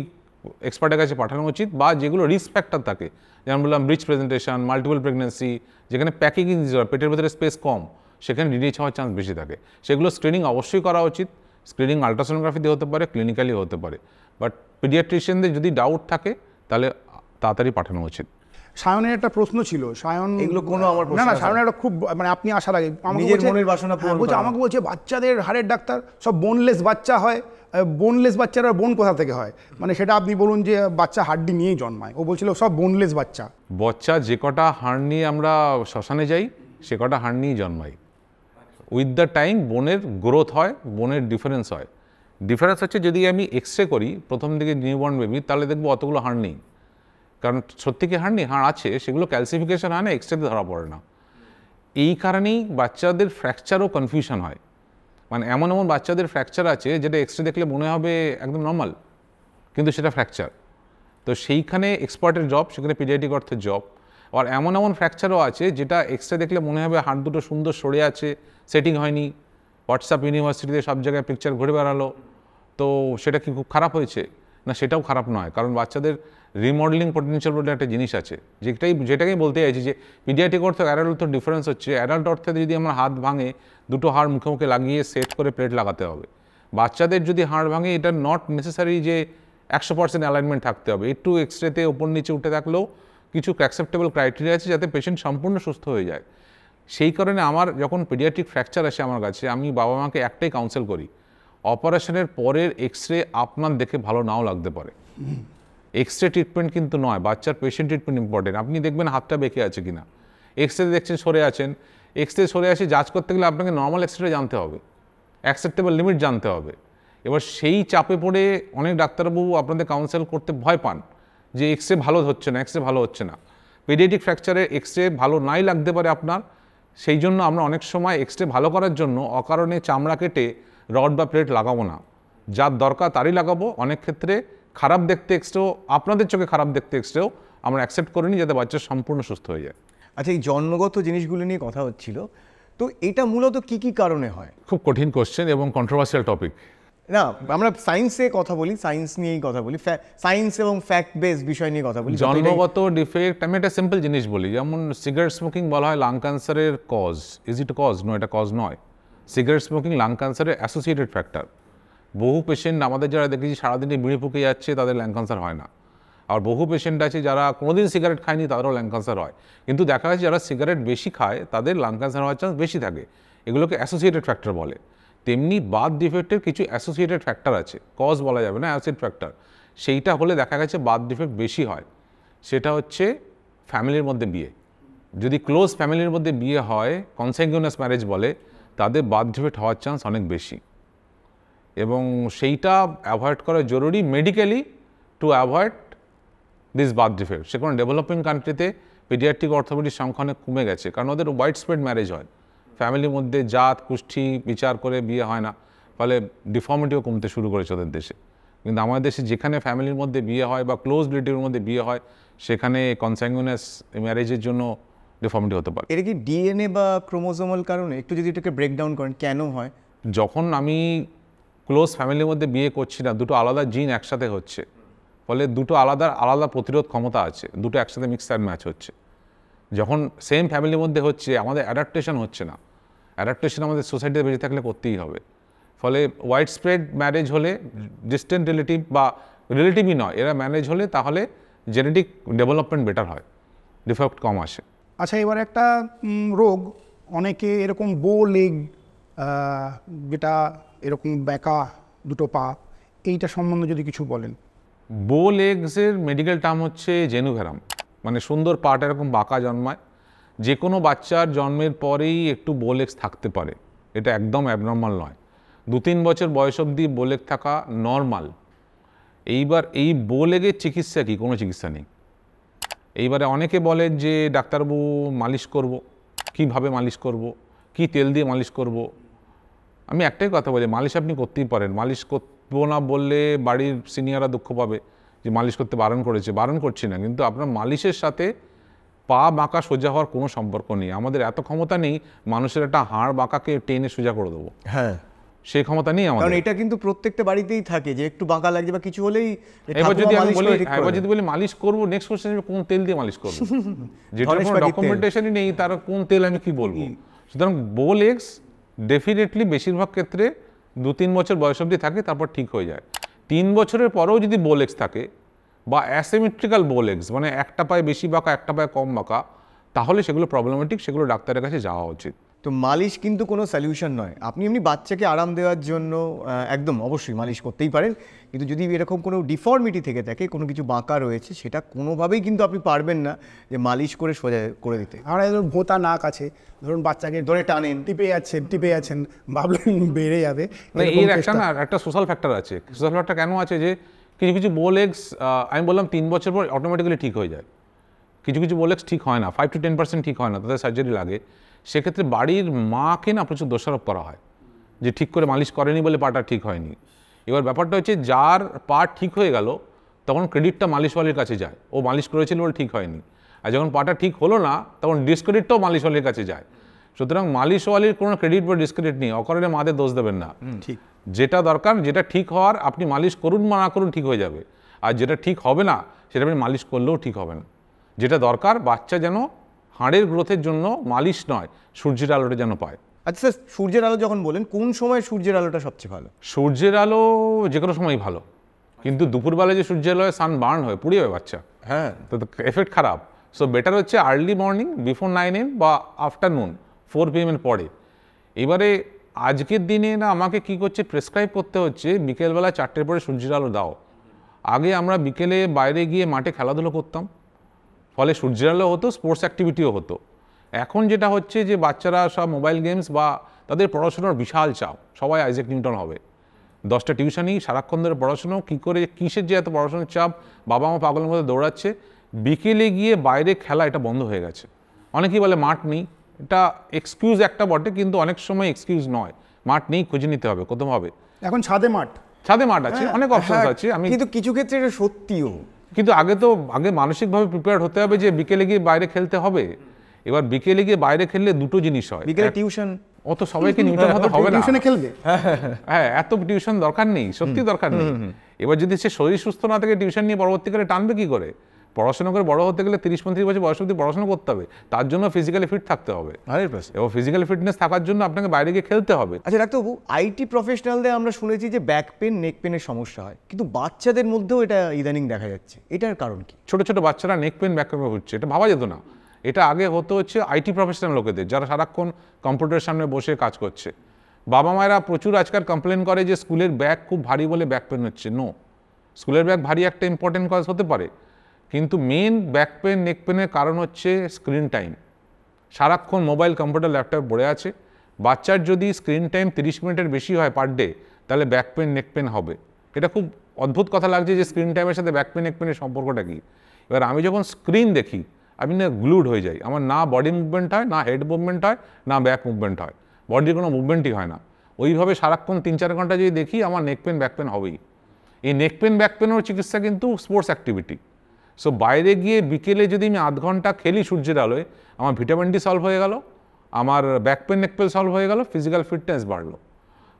এক্সপার্টের কাছে পাঠানো উচিত, বা যেগুলো রিস্ক ফ্যাক্টর থাকে, যেমন বললাম ব্রিচ প্রেজেন্টেশন, মাল্টিপল প্রেগনেন্সি, যেখানে প্যাকিং ইজ পেটের ভেতরে স্পেস কম, সেখানে ডিডিএইচ হওয়ার চান্স বেশি থাকে, সেগুলো স্ক্রিনিং অবশ্যই করা উচিত। স্ক্রিনিং আলট্রাসোনোগ্রাফিতে হতে পারে, ক্লিনিক্যালি হতে পারে, বাট পিডিয়াট্রিশিয়ানদের যদি ডাউট থাকে তাহলে তাড়াতাড়ি পাঠানো উচিত। সায়নের একটা প্রশ্ন ছিল, সায়ন এগুলো কোনো আমার প্রশ্ন না না, আসে না। সায়নের একটা খুব মানে আপনি আসার আগে আমাকে নিজের বলছে- মনের বাসনা পূরণ হ্যাঁ, বলছে, করা। আমাকে বলছে বাচ্চাদের হাড়ের ডাক্তার সব বোনলেস বাচ্চা হয়, বোনলেস বাচ্চারা বোন কোথা থেকে হয়, মানে সেটা আপনি বলুন যে বাচ্চা হাড্ডি নিয়েই জন্মায়, ও বলছিল সব বোনলেস বাচ্চা। বাচ্চা যে কটা হাড় নিয়ে আমরা শ্মশানে যাই সে কটা হাড় নিয়েই জন্মাই। উইথ দ্য টাইম বোনের গ্রোথ হয়, বোনের ডিফারেন্স হয়। ডিফারেন্স হচ্ছে যদি আমি এক্সরে করি প্রথম দিকে নিউবর্ন বেবি, তাহলে দেখবো অতগুলো হাড় নেই, কারণ সত্যি কি হাড় নেই, হাড় আছে, সেগুলো ক্যালসিফিকেশন হয় না, এক্সরেতে ধরা পড়ে না। এই কারণেই বাচ্চাদের ফ্র্যাকচারও কনফিউশন হয়, মানে এমন এমন বাচ্চাদের ফ্র্যাকচার আছে যেটা এক্সরে দেখলে মনে হবে একদম নর্মাল, কিন্তু সেটা ফ্র্যাকচার। তো সেইখানে এক্সপার্টের জব, সেখানে পিডিয়াট্রিক অর্থের জব। আর এমন এমন ফ্র্যাকচারও আছে যেটা এক্সরে দেখলে মনে হবে হাড় দুটো সুন্দর সরে আছে, সেটিং হয়নি, হোয়াটসঅ্যাপ ইউনিভার্সিটিতে সব জায়গায় পিকচার ঘুরে বেড়ালো, তো সেটা কি খুব খারাপ হয়েছে? না, সেটাও খারাপ নয়, কারণ বাচ্চাদের রিমডেলিং পটেনশিয়াল বলে একটা জিনিস আছে, যেটাকেই বলতে চাইছি যে পিডিয়াট্রিক অর্থ অ্যাডাল্ট অর্থ ডিফারেন্স হচ্ছে, অ্যাডাল্ট অর্থে যদি আমার হাত ভাঙে দুটো হাড় মুখে মুখে লাগিয়ে সেট করে প্লেট লাগাতে হবে। বাচ্চাদের যদি হাড় ভাঙে এটা নট নেসেসারি যে 100% অ্যালাইনমেন্ট থাকতে হবে, একটু এক্সরেতে ওপর নিচে উঠে থাকলেও কিছু অ্যাকসেপ্টেবল ক্রাইটেরিয়া আছে যাতে পেশেন্ট সম্পূর্ণ সুস্থ হয়ে যায়। সেই কারণে আমার যখন পিডিয়াট্রিক ফ্র্যাকচার আসে আমার কাছে, আমি বাবা মাকে একটাই কাউন্সেল করি, অপারেশনের পরের এক্সরে আপনার দেখে ভালো নাও লাগতে পারে, এক্সরে ট্রিটমেন্ট কিন্তু নয়, বাচ্চার পেশেন্ট ট্রিটমেন্ট ইম্পর্টেন্ট। আপনি দেখবেন হাতটা বেঁকে আছে কিনা, এক্সরে দেখছেন সরে আছেন, এক্সরে সরে আসে জাজ করতে গেলে আপনাকে নর্মাল এক্সরে জানতে হবে, অ্যাকসেপ্টেবল লিমিট জানতে হবে। এবার সেই চাপে পড়ে অনেক ডাক্তারবাবু আপনাদের কাউন্সেল করতে ভয় পান যে এক্সরে ভালো হচ্ছে না, এক্সরে ভালো হচ্ছে না। পেডিয়াট্রিক ফ্র্যাকচারে এক্সরে ভালো নাই লাগতে পারে আপনার, সেই জন্য আমরা অনেক সময় এক্সরে ভালো করার জন্য অকারণে চামড়া কেটে রড বা প্লেট লাগাবো না, যার দরকার তারই লাগাবো। অনেক ক্ষেত্রে খারাপ দেখতে এক্সরেও, আপনাদের চোখে খারাপ দেখতে এক্সরেও আমরা অ্যাকসেপ্ট করে নিই যাতে বাচ্চা সম্পূর্ণ সুস্থ হয়ে যায়। আচ্ছা, এই জন্মগত জিনিসগুলো নিয়ে কথা হচ্ছিল, তো এটা মূলত কি কি কারণে হয়? খুব কঠিন কোশ্চেন এবং কন্ট্রোভার্সিয়াল টপিক। না, আমরা সায়েন্সে কথা বলি, সায়েন্স নিয়েই কথা বলি, সায়েন্স এবং ফ্যাক্ট বেস বিষয় নিয়ে কথা বলি। জন্মগত ডিফেক্ট, আমি একটা সিম্পল জিনিস বলি, যেমন সিগারেট স্মোকিং বলা হয় লাং ক্যান্সারের cause, is it cause? No, এটা কজ নয়। সিগারেট স্মোকিং লাং ক্যান্সারের অ্যাসোসিয়েটেড ফ্যাক্টর। বহু পেশেন্ট আমাদের যারা দেখেছি সারাদিনে বিড়ি ফুকে যাচ্ছে, তাদের ল্যাং ক্যান্সার হয় না। আর বহু পেশেন্ট আছে যারা কোনোদিন সিগারেট খায়নি, তাদেরও ল্যাং ক্যান্সার হয়। কিন্তু দেখা যাচ্ছে যারা সিগারেট বেশি খায় তাদের লাং ক্যান্সার হওয়ার চান্স বেশি থাকে, এগুলোকে অ্যাসোসিয়েটেড ফ্যাক্টর বলে। তেমনি বার্থ ডিফেক্টের কিছু অ্যাসোসিয়েটেড ফ্যাক্টর আছে, কজ বলা যাবে না, অ্যাসিড ফ্যাক্টর। সেইটা হলে দেখা গেছে বার্থ ডিফেক্ট বেশি হয়। সেটা হচ্ছে ফ্যামিলির মধ্যে বিয়ে, যদি ক্লোজ ফ্যামিলির মধ্যে বিয়ে হয়, কনসাংগুইনাস ম্যারেজ বলে, তাদের বার্থ ডিফেক্ট হওয়ার চান্স অনেক বেশি, এবং সেইটা অ্যাভয়েড করা জরুরি medically to avoid this birth defect. সে কোনো ডেভেলপিং কান্ট্রিতে পিডিয়াট্রিক অর্থোপেডিক সংখ্যা অনেক কমে গেছে, কারণ ওদের ওয়াইড স্প্রেড ম্যারেজ হয়, ফ্যামিলির মধ্যে জাত কুষ্ঠি বিচার করে বিয়ে হয় না, ফলে ডিফর্মিটিও কমতে শুরু করেছে ওদের দেশে। কিন্তু আমাদের দেশে যেখানে ফ্যামিলির মধ্যে বিয়ে হয় বা ক্লোজ রিলেটিভের মধ্যে বিয়ে হয়, সেখানে কনসাংগুইনাস ম্যারেজের জন্য ডিফর্মিটি হতে পারে। এটা কি ডিএনএ বা ক্রোমোজোমাল কারণে? একটু যদি এটাকে ব্রেকডাউন করেন, কেন হয়? যখন আমি ক্লোজ ফ্যামিলির মধ্যে বিয়ে করছি না, দুটো আলাদা জিন একসাথে হচ্ছে, ফলে দুটো আলাদা আলাদা প্রতিরোধ ক্ষমতা আছে, দুটো একসাথে মিক্স অ্যান্ড ম্যাচ হচ্ছে। যখন সেম ফ্যামিলির মধ্যে হচ্ছে, আমাদের অ্যাডাপ্টেশন হচ্ছে না, অ্যাডাপ্টেশন আমাদের সোসাইটিতে বেঁচে থাকলে করতেই হবে। ফলে ওয়াইড স্প্রেড ম্যারেজ হলে, ডিস্টেন্ট রিলেটিভ বা রিলেটিভই নয়, এরা ম্যানেজ হলে তাহলে জেনেটিক ডেভেলপমেন্ট বেটার হয়, ডিফেক্ট কম আসে। আচ্ছা, এবার একটা রোগ, অনেকে এরকম বো লেগ, যেটা এরকম বেঁকা দুটো পা, এইটা সম্বন্ধে যদি কিছু বলেন। বো লেগসের মেডিকেল টার্ম হচ্ছে জেনুভেরাম, মানে সুন্দর পাটা এরকম বাঁকা জন্মায়। যে কোনো বাচ্চার জন্মের পরেই একটু বো লেগস থাকতে পারে, এটা একদম অ্যাবনর্মাল নয়। 2-3 বছর বয়স অবধি বো লেগ থাকা নর্মাল। এইবার এই বো লেগের চিকিৎসা কি? কোনো চিকিৎসা নেই। এইবারে অনেকে বলে যে ডাক্তারবাবু মালিশ করব, কিভাবে মালিশ করব, কি তেল দিয়ে মালিশ করব। আমি একটাই কথা বলি, মালিশ আপনি করতেই পারেন, মালিশ করবো না বললে বাড়ির সিনিয়ররা দুঃখ পাবে, যে মালিশ করতে বারণ করেছে, বারণ করছি না, কিন্তু আপনার মালিশের সাথে পা বাঁকা সোজা হওয়ার কোনো সম্পর্ক নেই। আমাদের এত ক্ষমতা নেই মানুষের একটা হাড় বাঁকাকে টেনে সোজা করে দেবো, হ্যাঁ সেই ক্ষমতা নেই কারণ আমাদের। এটা কিন্তু প্রত্যেকটা বাড়িতেই থাকে যে একটু বাঁকা লাগছে বা কিছু হলেই এবার যদি আমি মালিশ বলি, করে ঠিক করে এবার দেয়। যদি বলি মালিশ করবো, নেক্সট কোশ্চেন কোন তেল দিয়ে মালিশ করবো, যেটা ধনেশ কোনো পাখির তেল। ডকুমেন্টেশনই নেই তার কোন তেল আমি কি বলবো। সুতরাং বোল এক্স ডেফিনেটলি বেশিরভাগ ক্ষেত্রে 2-3 বছর বয়স অবধি থাকে, তারপর ঠিক হয়ে যায়। 3 বছরের পরেও যদি বোল এক্স থাকে বা অ্যাসিমেট্রিক্যাল বোল এক্স, মানে একটা পায়ে বেশি বাঁকা একটা পায়ে কম বাঁকা, তাহলে সেগুলো প্রবলেমেটিক, সেগুলো ডাক্তারের কাছে যাওয়া উচিত। তো মালিশ কিন্তু কোনো সলিউশন নয়। আপনি এমনি বাচ্চাকে আরাম দেওয়ার জন্য একদম অবশ্যই মালিশ করতেই পারেন, কিন্তু যদি এরকম কোনো ডিফর্মিটি থেকে থাকে, কোনো কিছু বাঁকা রয়েছে, সেটা কোনোভাবেই কিন্তু আপনি পারবেন না যে মালিশ করে সোজা করে দিতে। আমরা ধরুন ভোঁতা নাক আছে, ধরুন বাচ্চাকে ধরে টানেন, টিপে যাচ্ছেন, ভাবলেন বেড়ে যাবে। না, এরকম এর একটা চেষ্টা- না একটা সোশ্যাল ফ্যাক্টর আছে। সোশ্যাল ফ্যাক্টর কেন আছে যে কিছু কিছু বোল এক্স আমি বললাম 3 বছর পর অটোমেটিক্যালি ঠিক হয়ে যায়, কিছু কিছু বোল এক্স ঠিক হয় না, 5-10% ঠিক হয় না, তাদের সার্জারি লাগে। সেক্ষেত্রে বাড়ির মাকে না প্রচুর দোষারোপ করা হয় যে ঠিক করে মালিশ করেনি বলে পাটা ঠিক হয়নি। এবার ব্যাপারটা হচ্ছে যার পা ঠিক হয়ে গেল তখন ক্রেডিটটা মালিশওয়ালির কাছে যায়, ও মালিশ করেছিল বলে ঠিক হয়নি। আর যখন পাটা ঠিক হলো না তখন ডিসক্রেডিটটাও মালিশওয়ালির কাছে যায়। সুতরাং মালিশওয়ালির কোনো ক্রেডিট বা ডিসক্রেডিট নেই, অকারণে মাদের দোষ দেবেন না। ঠিক। যেটা দরকার, যেটা ঠিক হওয়ার, আপনি মালিশ করুন বা না করুন ঠিক হয়ে যাবে। আর যেটা ঠিক হবে না সেটা আপনি মালিশ করলেও ঠিক হবে না। যেটা দরকার, বাচ্চা যেন হাড়ের গ্রোথের জন্য মালিশ নয়, সূর্যের আলোটা যেন পায়। আচ্ছা স্যার, সূর্যের আলো যখন বলেন, কোন সময় সূর্যের আলোটা সবচেয়ে ভালো? সূর্যের আলো যে কোনো সময়ই ভালো, কিন্তু দুপুরবেলায় যে সূর্যের আলোয় সান বার্ন হয়, পুড়িয়ে যাবে বাচ্চা, হ্যাঁ, তো এফেক্ট খারাপ। সো বেটার হচ্ছে আর্লি মর্নিং বিফোর 9 AM বা আফটারনুন 4 PM এর পরে। এবারে আজকের দিনে না আমাকে কি করছে, প্রেসক্রাইব করতে হচ্ছে বিকেলবেলা 4টের পরে সূর্যের আলো দাও। আগে আমরা বিকেলে বাইরে গিয়ে মাঠে খেলাধুলো করতাম, ফলে সূর্যের আলো হতো, স্পোর্টস অ্যাক্টিভিটিও হতো। এখন যেটা হচ্ছে যে বাচ্চারা সব মোবাইল গেমস বা তাদের পড়াশোনার বিশাল চাপ, সবাই আইজ্যাক নিউটন হবে, 10টা টিউশনই, সারাক্ষণ ধরে পড়াশুনো, কী করে কিসের যে এত পড়াশোনার চাপ, বাবা মা পাগলের মধ্যে দৌড়াচ্ছে। বিকেলে গিয়ে বাইরে খেলা এটা বন্ধ হয়ে গেছে। অনেকেই বলে মাঠ নেই, এটা এক্সকিউজ একটা বটে, কিন্তু অনেক সময় এক্সকিউজ নয়। মাঠ নেই, খুঁজে নিতে হবে কোথাও হবে। এখন ছাদে মাঠ, ছাদে মাঠ আছে, অনেক অপশনস আছে। আমি কিন্তু কিছু ক্ষেত্রে এটা সত্যিও। কিন্তু আগে মানসিকভাবে প্রিপেয়ার হতে হবে যে বিকেলে গিয়ে বাইরে খেলতে হবে। এবার বিকেলে গিয়ে বাইরে খেললে দুটো জিনিস হয়, বিকেলে টিউশন, অত সবাইকে নিউটন হতে হবে না। টিউশনে খেলবে, হ্যাঁ, এত টিউশন দরকার নেই, সত্যি দরকার নেই। এবার যদি সে শরীর সুস্থ না থাকে, টিউশন নিয়ে পরবর্তীকালে টানবে কি করে? পড়াশোনা করে বড় হতে গেলে 30-35 বছর বয়স অবধি পড়াশোনা করতে হবে, তার জন্য ফিজিক্যালি ফিট থাকতে হবে। 100%। এবং ফিজিক্যাল ফিটনেস থাকার জন্য আপনাকে বাইরে গিয়ে খেলতে হবে। আচ্ছা ডাক্তারবাবু, আইটি প্রফেশনালদের আমরা শুনেছি যে ব্যাক পেন, নেক পেনের সমস্যা হয়, কিন্তু বাচ্চাদের মধ্যেও এটা ইদানিং দেখা যাচ্ছে, এটার কারণ কি? ছোট ছোট বাচ্চারা নেক পেন, ব্যাক পেন হচ্ছে, এটা ভাবা যেত না। এটা আগে হতো হচ্ছে আইটি প্রফেশনাল লোকেদের, যারা সারাক্ষণ কম্পিউটারের সামনে বসে কাজ করছে। বাবা মায়েরা প্রচুর আজকাল কমপ্লেন করে যে স্কুলের ব্যাগ খুব ভারী বলে ব্যাক পেন হচ্ছে। নো, স্কুলের ব্যাগ ভারী একটা ইম্পর্টেন্ট কাজ হতে পারে, কিন্তু মেন ব্যাক পেন, নেক পেনের কারণ হচ্ছে স্ক্রিন টাইম। সারাক্ষণ মোবাইল, কম্পিউটার, ল্যাপটপ পড়ে আছে। বাচ্চার যদি স্ক্রিন টাইম 30 মিনিটের বেশি হয় পার ডে, তাহলে ব্যাক পেন, নেক পেন হবে। এটা খুব অদ্ভুত কথা লাগছে যে স্ক্রিন টাইমের সাথে ব্যাক পেন, নেক পেনের সম্পর্কটা কী। এবার আমি যখন স্ক্রিন দেখি, আমি না গ্লুড হয়ে যাই। আমার না বডি মুভমেন্ট হয়, না হেড মুভমেন্ট হয়, না ব্যাক মুভমেন্ট হয়, বডির কোনো মুভমেন্টই হয় না। ওইভাবে সারাক্ষণ 3-4 ঘন্টা যদি দেখি, আমার নেক পেন, ব্যাক পেন হবেই। এই নেক পেন, ব্যাক পেনের চিকিৎসা কিন্তু স্পোর্টস অ্যাক্টিভিটি। সো বাইরে গিয়ে বিকেলে যদি আমি 0.5 ঘন্টা খেলি সূর্যের আলোয়, আমার ভিটামিন ডি সলভ হয়ে গেল, আমার ব্যাক পেন, নেক পেন সলভ হয়ে গেল, ফিজিক্যাল ফিটনেস বাড়লো।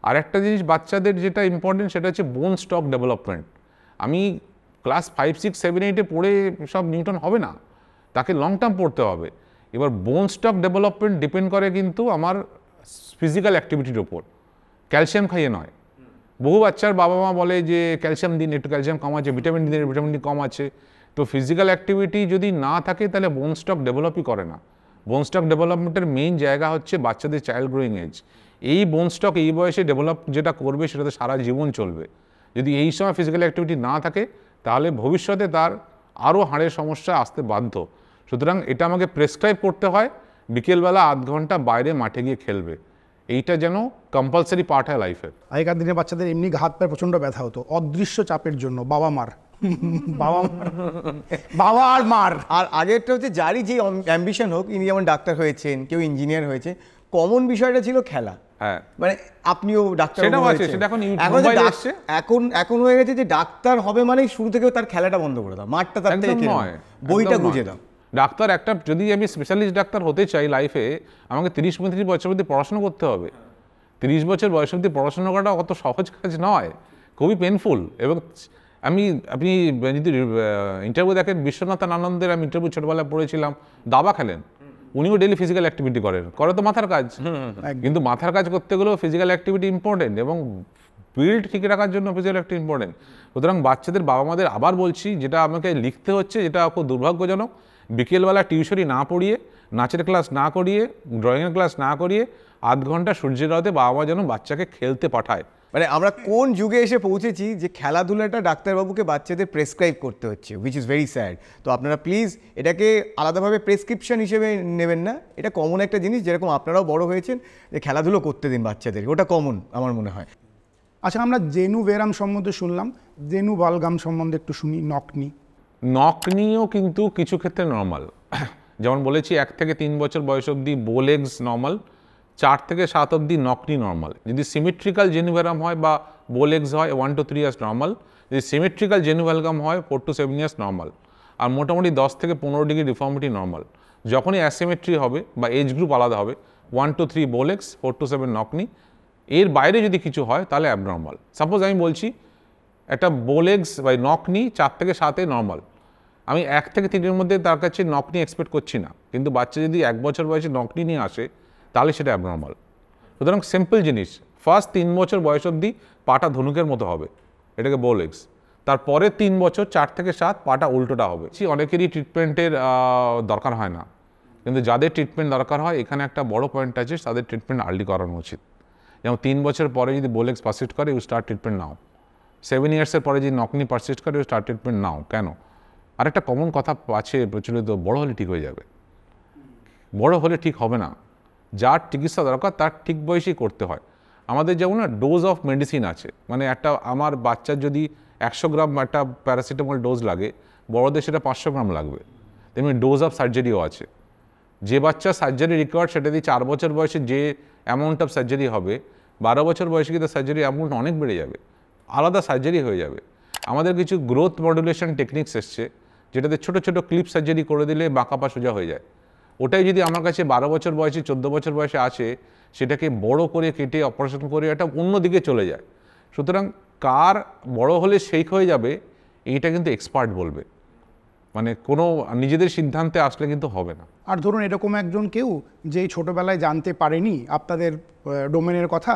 আর একটা জিনিস বাচ্চাদের যেটা ইম্পর্টেন্ট, সেটা হচ্ছে বোন স্টক ডেভেলপমেন্ট। আমি ক্লাস 5, 6, 7, 8-এ পড়ে সব নিউটন হবে না, তাকে লং টার্ম পড়তে হবে। এবার বোন স্টক ডেভেলপমেন্ট ডিপেন্ড করে কিন্তু আমার ফিজিক্যাল অ্যাক্টিভিটির ওপর, ক্যালসিয়াম খাইয়ে নয়। বহু বাচ্চার বাবা মা বলে যে ক্যালসিয়াম দিন, একটু ক্যালসিয়াম কম আছে, ভিটামিন ডি দিন, ভিটামিন ডি কম আছে। তো ফিজিক্যাল অ্যাক্টিভিটি যদি না থাকে তাহলে বোন স্টক ডেভেলপই করে না। বোন স্টক ডেভেলপমেন্টের মেইন জায়গা হচ্ছে বাচ্চাদের চাইল্ড গ্রোয়িং এজ। এই বোন স্টক এই বয়সে ডেভেলপ যেটা করবে সেটাতে সারা জীবন চলবে। যদি এই সময় ফিজিক্যাল অ্যাক্টিভিটি না থাকে, তাহলে ভবিষ্যতে তার আরও হাড়ের সমস্যা আসতে বাধ্য। সুতরাং এটা আমাকে প্রেসক্রাইব করতে হয়, বিকেলবেলা 0.5 ঘন্টা বাইরে মাঠে গিয়ে খেলবে। এইটা যেন কম্পালসারি পার্ট হয় লাইফের। আগেকার দিনে বাচ্চাদের এমনি হাত পায়ে প্রচণ্ড ব্যথা হতো, অদৃশ্য চাপের জন্য। বাবা মার বাবা আর মার। আর আগেরটা হচ্ছে যারই যে অ্যাম্বিশন হোক, ইনি যেমন ডাক্তার হয়েছেন, কেউ ইঞ্জিনিয়ার হয়েছে, কমন বিষয়টা ছিল খেলা। হ্যাঁ মানে আপনিও ডাক্তার সেটাও আছে, হয়েছেন। সেটা এখন এখন যে মোবাইলে ডাক- এসছে। এখন হয়ে গেছে যে ডাক্তার হবে মানে শুরু থেকে তার খেলাটা বন্ধ করে দাও, মাঠটা তার থেকে একদম কেড়ে নাও, নয়, বইটা একদম গুজে নয়। দাও। ডাক্তার একটা, যদি আমি স্পেশালিস্ট ডাক্তার হতে চাই লাইফে, আমাকে 30-35 বছর অবধি পড়াশোনা করতে হবে। 30 বছর বয়স অবধি পড়াশোনা করাটা অত সহজ কাজ নয়, খুবই পেনফুল। এবং আপনি যদি ইন্টারভিউ দেখেন, বিশ্বনাথন আনন্দের আমি ইন্টারভিউ ছোটবেলায় পড়েছিলাম, দাবা খেলেন, উনিও ডেলি ফিজিক্যাল অ্যাক্টিভিটি করেন, করে তো মাথার কাজ, কিন্তু মাথার কাজ করতে গেলেও ফিজিক্যাল অ্যাক্টিভিটি ইম্পর্টেন্ট, এবং বিল্ড ঠিক রাখার জন্য ফিজিক্যাল অ্যাক্টিভিটি ইম্পর্টেন্ট। সুতরাং বাচ্চাদের বাবা মাদের আবার বলছি, যেটা আমাকে লিখতে হচ্ছে, যেটা খুব দুর্ভাগ্যজনক, বিকেলবেলা টিউশনি না পড়িয়ে, নাচের ক্লাস না করিয়ে, ড্রয়িংয়ের ক্লাস না করিয়ে, আধ ঘন্টা সূর্যের আলোতে বাবা মা যেন বাচ্চাকে খেলতে পাঠায়। মানে আমরা কোন যুগে এসে পৌঁছেছি যে খেলাধুলাটা ডাক্তারবাবুকে বাচ্চাদের প্রেসক্রাইব করতে হচ্ছে, উইচ ইজ ভেরি স্যাড। তো আপনারা প্লিজ এটাকে আলাদাভাবে প্রেসক্রিপশন হিসেবে নেবেন না, এটা কমন একটা জিনিস, যেরকম আপনারাও বড় হয়েছেন যে খেলাধুলো করতে দিন বাচ্চাদের, ওটা কমন আমার মনে হয়। আচ্ছা, আমরা জেনু ভেরাম সম্বন্ধে শুনলাম, জেনু ভালগাম সম্বন্ধে একটু শুনি, নকনি। নকনিও কিন্তু কিছু ক্ষেত্রে নর্মাল, যেমন বলেছি 1 থেকে 3 বছর বয়স অবধি বোলেগস নর্মাল, 4 থেকে 7 অবধি নকনি নর্মাল। যদি সিমেট্রিক্যাল জেনুভেরাম হয় বা বোলেগস হয় 1 to 3 ইয়ার্স নর্মাল, যদি সিমেট্রিক্যাল জেনুভ্যালগাম হয় 4 to 7 ইয়ার্স নর্মাল। আর মোটামুটি 10 থেকে 15 ডিগ্রি ডিফর্মিটি নর্মাল। যখনই অ্যাসিমেট্রি হবে বা এজ গ্রুপ আলাদা হবে, 1 to 3 বোলেগস, 4 to 7 নকনি, এর বাইরে যদি কিছু হয় তাহলে অ্যাবনর্মাল। সাপোজ আমি বলছি একটা বোলেগস বা নকনি 4 থেকে 7-এ নর্মাল, আমি 1 থেকে 3-এর মধ্যে তার কাছে নকনি এক্সপেক্ট করছি না, কিন্তু বাচ্চা যদি 1 বছর বয়সে নকনি নিয়ে আসে তাহলে সেটা অ্যাবনর্মাল। সুতরাং সিম্পল জিনিস, ফার্স্ট 3 বছর বয়স অবধি পাটা ধনুকের মতো হবে, এটাকে বোলেগস। তারপরে 3 বছর 4 থেকে 7 পাটা উল্টোটা হবে। অনেকেরই ট্রিটমেন্টের দরকার হয় না, কিন্তু যাদের ট্রিটমেন্ট দরকার হয়, এখানে একটা বড় পয়েন্ট আছে, তাদের ট্রিটমেন্ট আর্লি করানো উচিত। যেমন 3 বছর পরে যদি বোলেগস পারসিস্ট করে, ইউ স্টার্ট ট্রিটমেন্ট নাও। 7 ইয়ার্সের পরে যদি নকনি পারসিস্ট করে, ইউ স্টার্ট ট্রিটমেন্ট নাও। কেন? আরেকটা কমন কথা আছে প্রচলিত, বড় হলে ঠিক হয়ে যাবে। বড় হলে ঠিক হবে না, যার চিকিৎসা দরকার তার ঠিক বয়সেই করতে হয়। আমাদের যেমন না ডোজ অফ মেডিসিন আছে, মানে একটা আমার বাচ্চার যদি 100 গ্রাম একটা প্যারাসিটামল ডোজ লাগে, বড়দের সেটা 500 গ্রাম লাগবে। তেমনি ডোজ অফ সার্জারিও আছে। যে বাচ্চা সার্জারি রিকোয়ার্ড, সেটা দিয়ে 4 বছর বয়সে যে অ্যামাউন্ট অফ সার্জারি হবে, 12 বছর বয়সে কিন্তু সার্জারি অ্যামাউন্ট অনেক বেড়ে যাবে, আলাদা সার্জারি হয়ে যাবে। আমাদের কিছু গ্রোথ মডুলেশন টেকনিক্স এসছে, যেটাতে ছোট ছোট ক্লিপ সার্জারি করে দিলে বাঁকা পা সোজা হয়ে যায়। ওটাই যদি আমার কাছে 12 বছর বয়সে 14 বছর বয়সে আসে, সেটাকে বড় করে কেটে অপারেশন করে এটা অন্যদিকে চলে যায়। সুতরাং কার বড় হলে শেখ হয়ে যাবে এইটা কিন্তু এক্সপার্ট বলবে, মানে কোনো নিজেদের সিদ্ধান্তে আসলে কিন্তু হবে না। আর ধরুন এরকম একজন কেউ যে ছোটবেলায় জানতে পারেনি আপনাদের ডোমেনের কথা,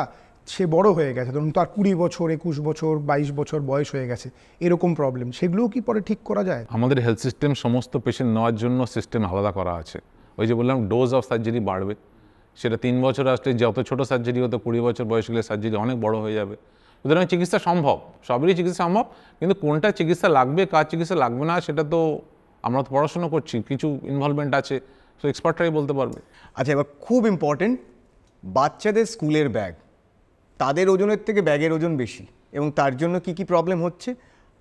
সে বড় হয়ে গেছে, ধরুন তার 20 বছর 21 বছর 22 বছর বয়স হয়ে গেছে, এরকম প্রবলেম, সেগুলোও কি পরে ঠিক করা যায়? আমাদের হেলথ সিস্টেম সমস্ত পেশেন্ট নেওয়ার জন্য সিস্টেম আলাদা করা আছে। ওই যে বললাম ডোজ অফ সার্জারি বাড়বে, সেটা 3 বছর আসলে যত ছোট সার্জারি হতো, 20 বছর বয়স গেলে সার্জারি অনেক বড় হয়ে যাবে। সুতরাং চিকিৎসা সম্ভব, সবেরই চিকিৎসা সম্ভব, কিন্তু কোনটা চিকিৎসা লাগবে, কার চিকিৎসা লাগবে না, সেটা তো আমরা তো পড়াশোনা করছি, কিছু ইনভলভমেন্ট আছে, তো এক্সপার্টরাই বলতে পারবে। আচ্ছা, এবার খুব ইম্পর্টেন্ট, বাচ্চাদের স্কুলের ব্যাগ, তাদের ওজনের থেকে ব্যাগের ওজন বেশি, এবং তার জন্য কি কি প্রবলেম হচ্ছে,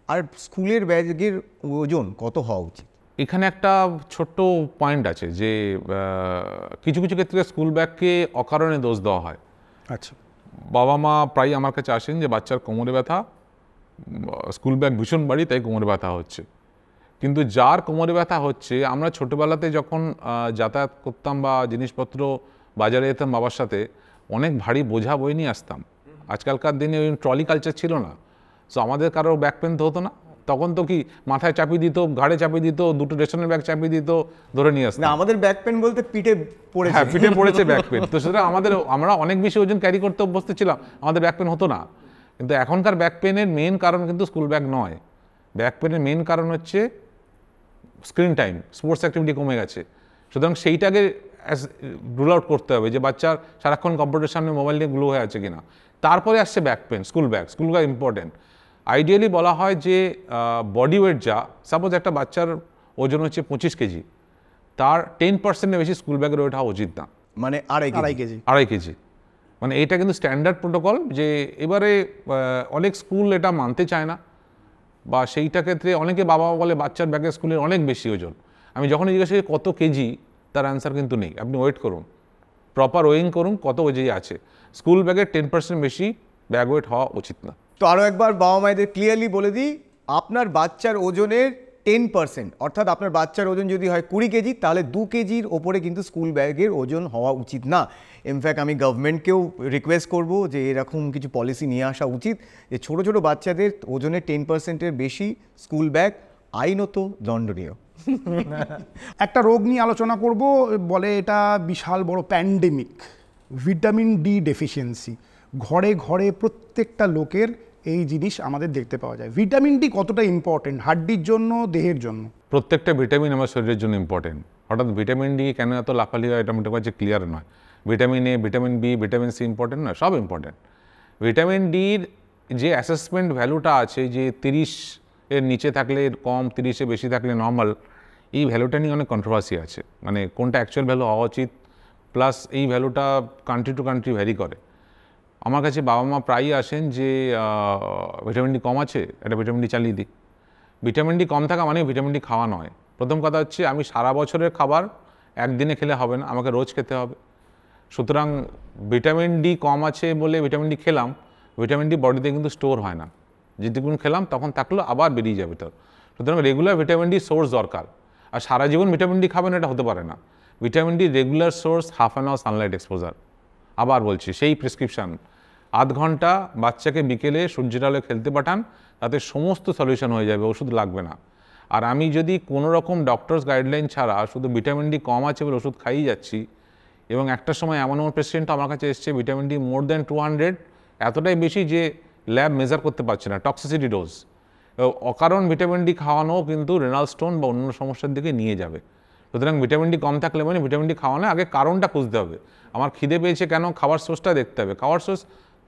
আর স্কুলের ব্যাগের ওজন কত হওয়া উচিত? এখানে একটা ছোট্ট পয়েন্ট আছে যে কিছু কিছু ক্ষেত্রে স্কুল ব্যাগকে অকারণে দোষ দেওয়া হয়। আচ্ছা, বাবা মা প্রায় আমার কাছে আসেন যে বাচ্চার কোমরে ব্যথা, স্কুল ব্যাগ ভীষণ ভারী তাই কোমরে ব্যথা হচ্ছে। কিন্তু যার কোমরে ব্যথা হচ্ছে, আমরা ছোটোবেলাতে যখন যাতায়াত করতাম বা জিনিসপত্র বাজারে যেতাম বাবার সাথে, অনেক ভারী বোঝা বই নিয়ে আসতাম। আজকালকার দিনে ওই ট্রলি কালচার ছিল না, সো আমাদের কারো ব্যাক পেন তো হতো না। তখন তো কি মাথায় চাপিয়ে দিত, ঘাড়ে চাপিয়ে দিত, দুটো রেশনের ব্যাগ চাপিয়ে দিত, ধরে নিয়ে আসতাম। না, আমাদের ব্যাক পেন বলতে পিঠে পড়েছে। হ্যাঁ, পিঠে পড়েছে ব্যাক পেন, তো সেটা আমরা অনেক বেশি ওজন ক্যারি করতে অভ্যস্ত ছিলাম, আমাদের ব্যাক পেন হতো না। কিন্তু এখনকার ব্যাক পেনের মেন কারণ কিন্তু স্কুল ব্যাগ নয়, ব্যাক পেনের মেন কারণ হচ্ছে স্ক্রিন টাইম, স্পোর্টস অ্যাক্টিভিটি কমে গেছে। সুতরাং সেইটাকে রুল আউট করতে হবে যে বাচ্চার সারাক্ষণ কম্পিউটারের সামনে মোবাইল নিয়ে গ্লো হয়ে আছে কিনা। তারপরে আসছে back pain, school bag important. Ideally বলা হয় যে বডি ওয়েট যা, সাপোজ একটা বাচ্চার ওজন হচ্ছে 25 কেজি, তার 10%-এর বেশি স্কুল ব্যাগের ওয়েট হওয়া উচিত না, মানে 2.5 কেজি। 2.5 কেজি, মানে এটা কিন্তু স্ট্যান্ডার্ড প্রোটোকল। যে এবারে অনেক স্কুল এটা মানতে চায় না, বা সেইটা ক্ষেত্রে অনেকে বাবা বলে বাচ্চার ব্যাগের স্কুলের অনেক বেশি ওজন। আমি যখনই জিজ্ঞাসা করি কত কেজি, তার অ্যান্সার কিন্তু নেই, আপনি ওয়েট করুন। প্রপার ওয়েইং করুন কত ওজেই আছে। স্কুল ব্যাগের 10% বেশি ব্যাগ ওয়েট হওয়া উচিত না। তো আরও একবার বাবা মায়েদের ক্লিয়ারলি বলে দিই, আপনার বাচ্চার ওজনের 10%, অর্থাৎ আপনার বাচ্চার ওজন যদি হয় 20 কেজি, তাহলে 2 কেজির ওপরে কিন্তু স্কুল ব্যাগের ওজন হওয়া উচিত না। ইনফ্যাক্ট আমি গভর্নমেন্টকেও রিকোয়েস্ট করব যে এরকম কিছু পলিসি নিয়ে আসা উচিত, যে ছোট ছোট বাচ্চাদের ওজনের 10%-এর বেশি স্কুল ব্যাগ আইনত দণ্ডনীয়। একটা রোগ নিয়ে আলোচনা করব, বলে এটা বিশাল বড় প্যান্ডেমিক, ভিটামিন ডি ডেফিসিয়েন্সি। ঘরে ঘরে প্রত্যেকটা লোকের এই জিনিস আমাদের দেখতে পাওয়া যায়। ভিটামিন ডি কতটা ইম্পর্টেন্ট হাড্ডির জন্য, দেহের জন্য? প্রত্যেকটা ভিটামিন আমার শরীরের জন্য ইম্পর্টেন্ট। হঠাৎ ভিটামিন ডি কেন এত লাফালি হয় এটা মোটামুটি ক্লিয়ার নয়। Vitamin A, vitamin B, vitamin C important নয়, সব ইম্পর্টেন্ট। ভিটামিন ডির যে অ্যাসেসমেন্ট ভ্যালুটা আছে, যে 30-এর নিচে থাকলে কম, 30-এ বেশি থাকলে নর্মাল, এই ভ্যালুটা নিয়ে অনেক কন্ট্রোভার্সি আছে। মানে কোনটা অ্যাকচুয়াল ভ্যালু হওয়া উচিত, প্লাস এই ভ্যালুটা কান্ট্রি টু কান্ট্রি ভ্যারি করে। আমার কাছে বাবা মা প্রায়ই আসেন যে ভিটামিন ডি কম আছে, একটা ভিটামিন ডি চালিয়ে দিই। ভিটামিন ডি কম থাকা মানে ভিটামিন ডি খাওয়া নয়। প্রথম কথা হচ্ছে আমি সারা বছরের খাবার একদিনে খেলে হবে না, আমাকে রোজ খেতে হবে। সুতরাং ভিটামিন ডি কম আছে বলে ভিটামিন ডি খেলাম, ভিটামিন ডি বডিতে কিন্তু স্টোর হয় না। যেটুকুন খেলাম তখন থাকলো আবার বেরিয়ে যাবে তার। সুতরাং রেগুলার ভিটামিন ডি সোর্স দরকার। আর সারা জীবন ভিটামিন ডি খাবেন এটা হতে পারে না। Vitamin D regular source half an hour sunlight exposure. আবার বলছি, সেই প্রেসক্রিপশান, আধ ঘন্টা বাচ্চাকে বিকেলে সূর্যের আলোয় খেলতে পাঠান, তাতে সমস্ত সলিউশন হয়ে যাবে, ওষুধ লাগবে না। আর আমি যদি কোনো রকম ডক্টরস গাইডলাইন ছাড়া শুধু ভিটামিন ডি কম আছে বলে ওষুধ খাইয়ে যাচ্ছি, এবং একটা সময় এমন পেশেন্ট আমার কাছে এসছে ভিটামিন ডি মোর দ্যান 200, এতটাই বেশি যে ল্যাব মেজার করতে পারছে না, টক্সিসিটি ডোজ। অকারণ ভিটামিন ডি খাওয়ানো কিন্তু রেনাল স্টোন বা অন্য সমস্যার দিকে নিয়ে যাবে। সুতরাং ভিটামিন ডি কম থাকলে মানে ভিটামিন ডি খাওয়ানো আগে কারণটা খুঁজতে হবে। আমার খিদে পেয়েছে কেন, খাবার সোর্সটা দেখতে হবে। খাবার source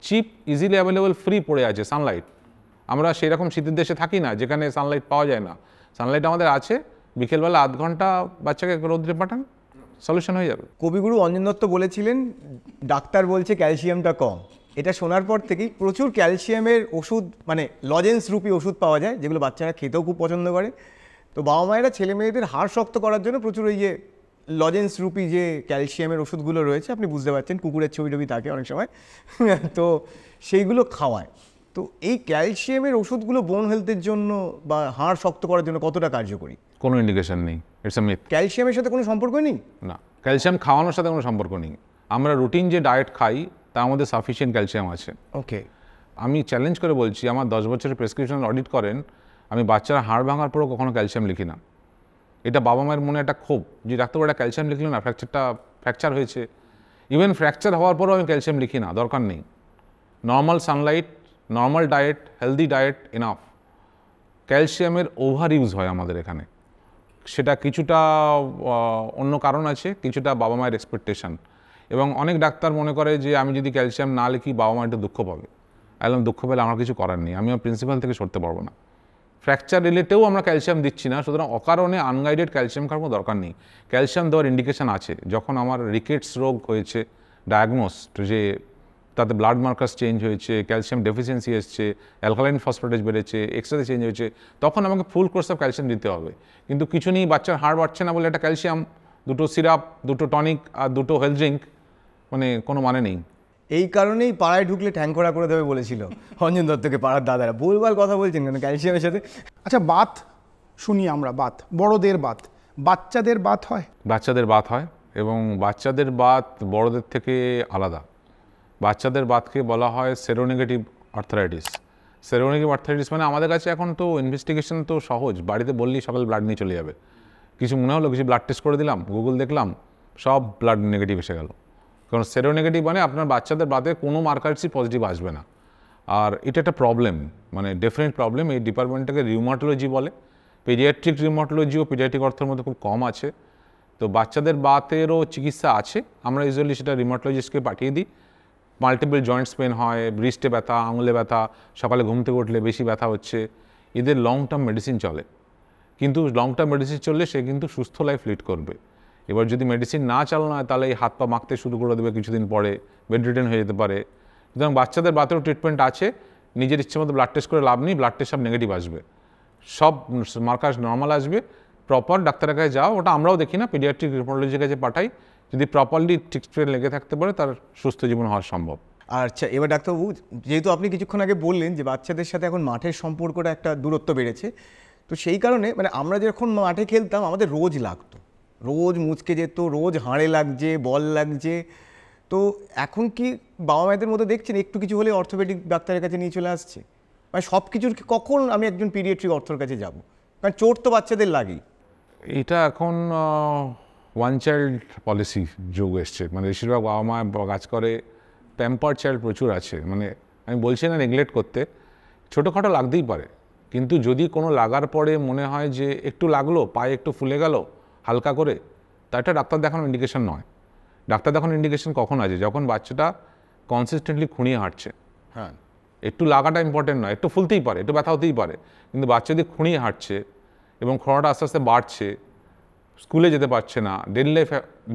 cheap, easily available, free পড়ে আছে, সানলাইট। আমরা সেরকম শীতের দেশে থাকি না যেখানে সানলাইট পাওয়া যায় না। সানলাইট আমাদের আছে, বিকেলবেলা আধ ঘন্টা বাচ্চাকে রোদ্রে পাঠান, সলিউশন হয়ে যাবে। কবিগুরু অঞ্জন দত্ত বলেছিলেন ডাক্তার বলছে ক্যালসিয়ামটা কম। এটা শোনার পর থেকেই প্রচুর ক্যালসিয়ামের ওষুধ, মানে লজেন্স রূপী ওষুধ পাওয়া যায়, যেগুলো বাচ্চারা খেতেও খুব পছন্দ করে। তো বাবা মায়েরা ছেলে মেয়েদের হাড় শক্ত করার জন্য প্রচুর ওই যে লজেন্স রূপী যে ক্যালসিয়ামের ওষুধগুলো রয়েছে, আপনি বুঝতে পারছেন, কুকুরের ছবি টবি থাকে অনেক সময়, তো সেইগুলো খাওয়ায়। তো এই ক্যালসিয়ামের ওষুধগুলো বোন হেলথের জন্য বা হাড় শক্ত করার জন্য কতটা কার্যকরী? কোনো ইন্ডিকেশন নেই, ইটস আ মিথ। ক্যালসিয়ামের সাথে কোনো সম্পর্ক নেই? না, ক্যালসিয়াম খাওয়ানোর সাথে কোনো সম্পর্ক নেই। আমরা রুটিন যে ডায়েট খাই তার মধ্যে সাফিসিয়েন্ট ক্যালসিয়াম আছে। ওকে, আমি চ্যালেঞ্জ করে বলছি, আমার 10 বছরের প্রেসক্রিপশন অডিট করেন, আমি বাচ্চারা হাড় ভাঙার পরেও কখনো ক্যালসিয়াম লিখি না। এটা বাবা মায়ের মনে একটা ক্ষোভ যে ডাক্তার একটা ক্যালসিয়াম লিখলো না, ফ্র্যাকচার হয়েছে। ইভেন ফ্র্যাকচার হওয়ার পরেও আমি ক্যালসিয়াম লিখি না, দরকার নেই। Normal Sunlight, normal diet, healthy diet enough. ক্যালসিয়ামের ওভার ইউজ হয় আমাদের এখানে, সেটা কিছুটা অন্য কারণ আছে, কিছুটা বাবা মায়ের এক্সপেকটেশন। এবং অনেক ডাক্তার মনে করে যে আমি যদি ক্যালসিয়াম না লিখি বাবা মা একটু দুঃখ পাবে। একদম দুঃখ পেলে আমার কিছু করার নেই, আমি আমার প্রিন্সিপাল থেকে সরতে পারবো না। ফ্র্যাকচার রিলেটেও আমরা ক্যালসিয়াম দিচ্ছি না, সুতরাং অকারণে আনগাইডেড ক্যালসিয়াম খাওয়ার দরকার নেই। ক্যালসিয়াম দেওয়ার ইন্ডিকেশন আছে যখন আমার রিকেটস রোগ হয়েছে, ডায়াগনোসড, যে তাতে ব্লাড মার্কার্স চেঞ্জ হয়েছে, ক্যালসিয়াম ডেফিসিয়েন্সি এসছে, অ্যালকালাইন ফসফেটেজ বেড়েছে, এক্সরে চেঞ্জ হয়েছে, তখন আমাকে ফুল কোর্স অফ ক্যালসিয়াম দিতে হবে। কিন্তু কিছু নেই, বাচ্চার হাড় বাড়ছে না বলে একটা ক্যালসিয়াম, দুটো সিরাপ, দুটো টনিক আর দুটো হেলথ ড্রিঙ্ক, মানে কোনো মানে নেই। এই কারণেই পাড়ায় ঢুকলে ঠ্যাংকড়া করে দেবে বলেছিল অঞ্জন দত্তকে পাড়ার দাদারা। ভুলভাল কথা বলছেন কেন ক্যালসিয়ামের সাথে? আচ্ছা, বাত শুনি আমরা, বাত, বড়দের বাত, বাচ্চাদের বাত হয়? বাচ্চাদের বাত হয়, এবং বাচ্চাদের বাত বড়দের থেকে আলাদা। বাচ্চাদের বাতকে বলা হয় সেরোনেগেটিভ আর্থারাইটিস। সেরোনেগেটিভ আর্থারাইটিস মানে আমাদের কাছে এখন তো ইনভেস্টিগেশন তো সহজ, বাড়িতে বললেই সকাল ব্লাড নিয়ে চলে যাবে। কিছু মনে হলো, কিছু ব্লাড টেস্ট করে দিলাম, গুগল দেখলাম, সব ব্লাড নেগেটিভ এসে গেল। কারণ সেরোনেগেটিভ মানে আপনার বাচ্চাদের বাদে কোনো মার্কারসই পজিটিভ আসবে না। আর এটা একটা প্রবলেম, মানে ডেফিনেট প্রবলেম। এই ডিপার্টমেন্টটাকে রিউমাটোলজি বলে। পেডিয়াট্রিক রিউমাটোলজি ও পেডিয়াট্রিক অর্থের মধ্যে খুব কম আছে। তো বাচ্চাদের বাতেরও চিকিৎসা আছে, আমরা ইউজুয়ালি সেটা রিউমাটোলজিস্টকে পাঠিয়ে দিই। মাল্টিপল জয়েন্টস পেন হয়, বৃষ্টে ব্যথা, আঙুলে ব্যথা, সকালে ঘুম থেকে উঠলে বেশি ব্যথা হচ্ছে, এদের লং টার্ম মেডিসিন চলে। কিন্তু লং টার্ম মেডিসিন চললে সে কিন্তু সুস্থ লাইফ লিড করবে। এবার যদি মেডিসিন না চালানো হয় তাহলে এই হাত পা মাখতে শুরু করে দেবে, কিছুদিন পরে বেড রিটেন হয়ে যেতে পারে। সুতরাং বাচ্চাদের বাতেরও ট্রিটমেন্ট আছে। নিজের ইচ্ছে মতো ব্লাড টেস্ট করে লাভ নেই, ব্লাড টেস্ট সব নেগেটিভ আসবে, সব মার্কার নর্মাল আসবে। প্রপার ডাক্তারের কাছে যাও, ওটা আমরাও দেখি না, পেডিয়াট্রিক রিউমাটোলজির কাছে পাঠাই, যদি প্রপারলি ট্রিটমেন্ট লেগে থাকতে পারে তার সুস্থ জীবন হওয়া সম্ভব। আচ্ছা, এবার ডাক্তারবাবু, যেহেতু আপনি কিছুক্ষণ আগে বললেন যে বাচ্চাদের সাথে এখন মাঠের সম্পর্কটা একটা দূরত্ব বেড়েছে, তো সেই কারণে মানে আমরা যখন মাঠে খেলতাম আমাদের রোজ লাগতো, রোজ মুচকে যেত, রোজ হাড়ে লাগছে, বল লাগছে। তো এখন কি বাবা মায়েদের মধ্যে দেখছেন একটু কিছু হলে অর্থোপেডিক ডাক্তারের কাছে নিয়ে চলে আসছে? মানে সব কিছুর কখন আমি একজন পিডিয়াট্রিক অর্থোর কাছে যাব? কারণ চোট তো বাচ্চাদের লাগেই। এটা এখন ওয়ান চাইল্ড পলিসি যুগ এসছে, মানে বেশিরভাগ বাবা মা কাজ করে, প্যাম্পার চাইল্ড প্রচুর আছে। মানে আমি বলছি না নেগলেক্ট করতে, ছোটোখাটো লাগতেই পারে, কিন্তু যদি কোনো লাগার পরে মনে হয় যে একটু লাগলো, পায়ে একটু ফুলে গেল হালকা করে, তা এটা ডাক্তার দেখানোর ইন্ডিকেশন নয়। ডাক্তার দেখানোর ইন্ডিকেশন কখন আছে? যখন বাচ্চাটা কনসিস্টেন্টলি খুঁড়িয়ে হাঁটছে। হ্যাঁ, একটু লাগাটা ইম্পর্টেন্ট নয়, একটু ফুলতেই পারে, একটু ব্যথা হতেই পারে, কিন্তু বাচ্চা যদি খুঁড়িয়ে হাঁটছে এবং খোঁড়াটা আস্তে আস্তে বাড়ছে, স্কুলে যেতে পারছে না,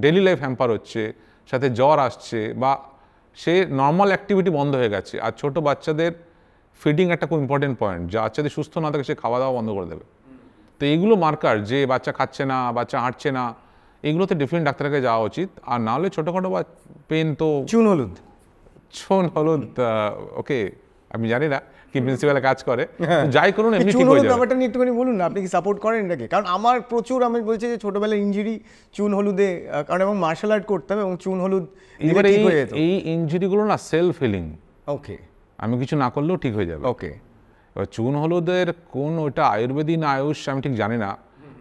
ডেলি লাইফ হ্যাম্পার হচ্ছে, সাথে জ্বর আসছে, বা সে নর্মাল অ্যাক্টিভিটি বন্ধ হয়ে গেছে। আর ছোট বাচ্চাদের ফিডিং একটা খুব ইম্পর্টেন্ট পয়েন্ট, যা বাচ্চাদের সুস্থ না থাকে সে খাওয়া দাওয়া বন্ধ করে দেবে। তো এইগুলো মার্কার যে বাচ্চা খাচ্ছে না, বাচ্চা হাঁটছে না, এগুলোতে ডিফারেন্ট ডাক্তারের কাছে যাওয়া উচিত। আর না হলে ছোটোখাটো বা পেন তো চুন হলুদ ওকে, আমি জানি না কি প্রিন্সিপালে কাজ করে, যাই করুন এমনি চুন ঠিক হয়ে হলুদ যাবে। ব্যাপারটা নিয়ে একটুখানি বলুন না, আপনি কি সাপোর্ট করেন এটাকে? কারণ আমার প্রচুর, আমি বলছি যে ছোটবেলায় ইনজুরি চুন হলুদে, কারণ এবং মার্শাল আর্ট করতাম এবং চুন হলুদ দিলে এবার ঠিক হয়ে যেত। এই ইনজুরিগুলো না সেলফ হিলিং, ওকে আমি কিছু না করলেও ঠিক হয়ে যাবে। ওকে, এবার চুন হলুদের কোন ওটা আয়ুর্বেদিক না আয়ুষ আমি ঠিক জানি না,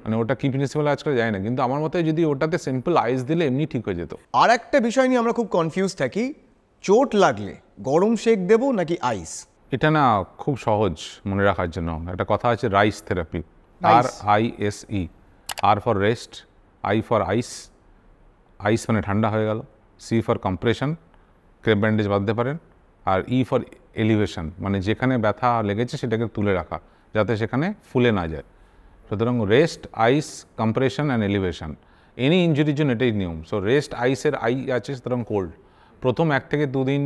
মানে ওটা কি প্রিন্সিপাল আজকাল জানি না, কিন্তু আমার মতে যদি ওটাতে সিম্পল আইস দিলে এমনি ঠিক হয়ে যেত। আর একটা বিষয় নিয়ে আমরা খুব কনফিউজ থাকি, চোট লাগলে গরম শেক দেবো নাকি আইস? এটা না খুব সহজ মনে রাখার জন্য, একটা কথা আছে রাইস থেরাপি, RISE, আর for rest, I for ice, ice মানে ঠান্ডা হয়ে গেল, C for compression, crepe bandage বাঁধতে পারেন, আর ই ফর এলিভেশন, মানে যেখানে ব্যথা লেগেছে সেটাকে তুলে রাখা যাতে সেখানে ফুলে না যায়। সুতরাং rest, ice, compression and elevation, any ইঞ্জুরির জন্য এটাই নিয়ম। সো রেস্ট, আইসের আই আছে, সুতরাং কোল্ড, প্রথম 1 থেকে 2 দিন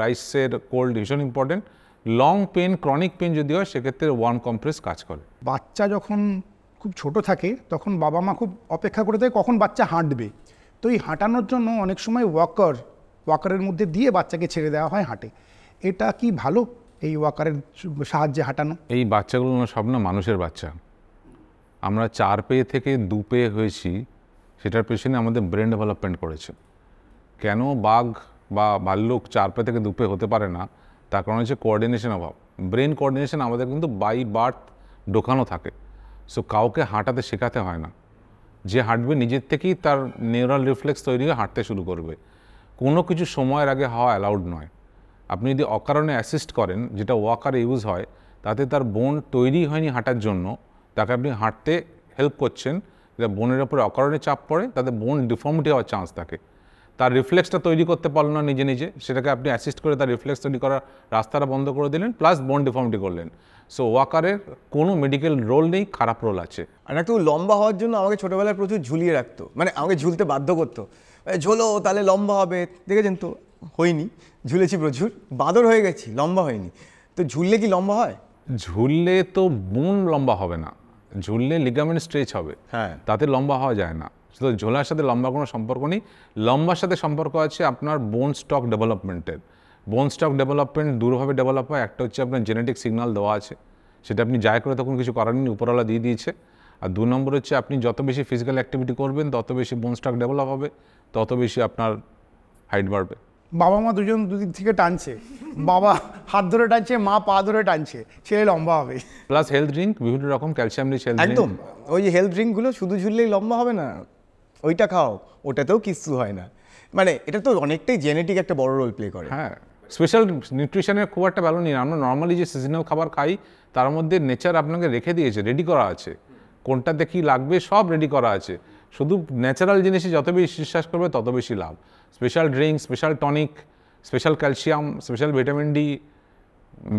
রাইসের কোল্ড ভীষণ important. Long pain, chronic pain যদি হয় সেক্ষেত্রে ওয়ার্ম কম্প্রেস কাজ করে। বাচ্চা যখন খুব ছোট থাকে তখন বাবা মা খুব অপেক্ষা করে থাকে কখন বাচ্চা হাঁটবে। তো এই হাঁটানোর জন্য অনেক সময় ওয়াকারের মধ্যে দিয়ে বাচ্চাকে ছেড়ে দেওয়া হয় হাঁটে। এটা কি ভালো, এই ওয়াকারের সাহায্যে হাঁটানো? এই বাচ্চাগুলো সব না মানুষের বাচ্চা। আমরা 4 পেয়ে থেকে 2 পেয়ে হয়েছি, সেটার পেছনে আমাদের ব্রেন ডেভেলপমেন্ট করেছে। কেন বাঘ বা ভাল্লুক 4 পে থেকে 2 পে হতে পারে না, তার কারণ হচ্ছে কোঅর্ডিনেশন অভাব। ব্রেন কোঅর্ডিনেশন আমাদের কিন্তু বাই বার্থ ঢোকানো থাকে। সো কাউকে হাঁটাতে শেখাতে হয় না, যে হাঁটবে নিজের থেকেই তার নিউরাল রিফ্লেক্স তৈরি হয়ে হাঁটতে শুরু করবে। কোনো কিছু সময়ের আগে হওয়া অ্যালাউড নয়। আপনি যদি অকারণে অ্যাসিস্ট করেন, যেটা ওয়াকারে ইউজ হয়, তাতে তার বোন তৈরি হয়নি হাঁটার জন্য, তাকে আপনি হাঁটতে হেল্প করছেন, যেটা বোনের ওপরে অকারণে চাপ পড়ে, তাতে বোন ডিফর্মিটি হওয়ার চান্স থাকে। তার রিফ্লেক্সটা তৈরি করতে পারলো না নিজে নিজে, সেটাকে আপনি অ্যাসিস্ট করে তার রিফ্লেক্স তৈরি করার রাস্তাটা বন্ধ করে দিলেন, প্লাস বোন ডিফর্মিটি করলেন। সো ওয়াকারের কোনো মেডিকেল রোল নেই, খারাপ রোল আছে। আর একটু লম্বা হওয়ার জন্য আমাকে ছোটোবেলায় প্রচুর ঝুলিয়ে রাখতো, মানে আমাকে ঝুলতে বাধ্য করতো, ঝোলো তাহলে লম্বা হবে। দেখেছেন তো, হয়নি, ঝুলেছি প্রচুর, বাঁদর হয়ে গেছি, লম্বা হয়নি। তো ঝুললে কি লম্বা হয়? ঝুললে তো বোন লম্বা হবে না, ঝুললে লিগামেন্ট স্ট্রেচ হবে, হ্যাঁ। তাতে লম্বা হওয়া যায় না। শুধু ঝোলার সাথে লম্বা কোনো সম্পর্ক নেই। লম্বার সাথে সম্পর্ক আছে আপনার বোন স্টক ডেভেলপমেন্টের। বোন স্টক ডেভেলপমেন্ট দুভাবে ডেভেলপ হয়। একটা হচ্ছে আপনার জেনেটিক সিগন্যাল দেওয়া আছে, সেটা আপনি যাই করে তখন কিছু করার নেই, উপরওয়ালা দিয়ে দিয়েছে। আর 2 নম্বর হচ্ছে আপনি যত বেশি ফিজিক্যাল অ্যাক্টিভিটি করবেন তত বেশি বোন স্টক ডেভেলপ হবে, তত বেশি আপনার হাইট বাড়বে। বাবা মা দুজন দুদিক থেকে টানছে, বাবা হাত ধরে টানছে, মা পা ধরে টানছে, ছেলে লম্বা হবে। প্লাস হেলথ ড্রিঙ্ক, বিভিন্ন রকম ক্যালসিয়াম রিচ হেলথ ড্রিঙ্ক। একদম, ওই যে হেলথ ড্রিঙ্কগুলো শুধু ঝুললেই লম্বা হবে না, ওইটা খাও, ওটাতেও কিচ্ছু হয় না। মানে এটা তো অনেকটাই জেনেটিক একটা বড় রোল প্লে করে। হ্যাঁ, স্পেশাল নিউট্রিশনের খুব একটা ভ্যালু নেই। আমরা নর্মালি যে সিজনাল খাবার খাই তার মধ্যে নেচার আপনাকে রেখে দিয়েছে, রেডি করা আছে, কোনটাতে কী লাগবে সব রেডি করা আছে। শুধু ন্যাচারাল জিনিসে যত বেশি বিশ্বাস করবে তত বেশি লাভ। Special drink, special tonic, special calcium, special vitamin D,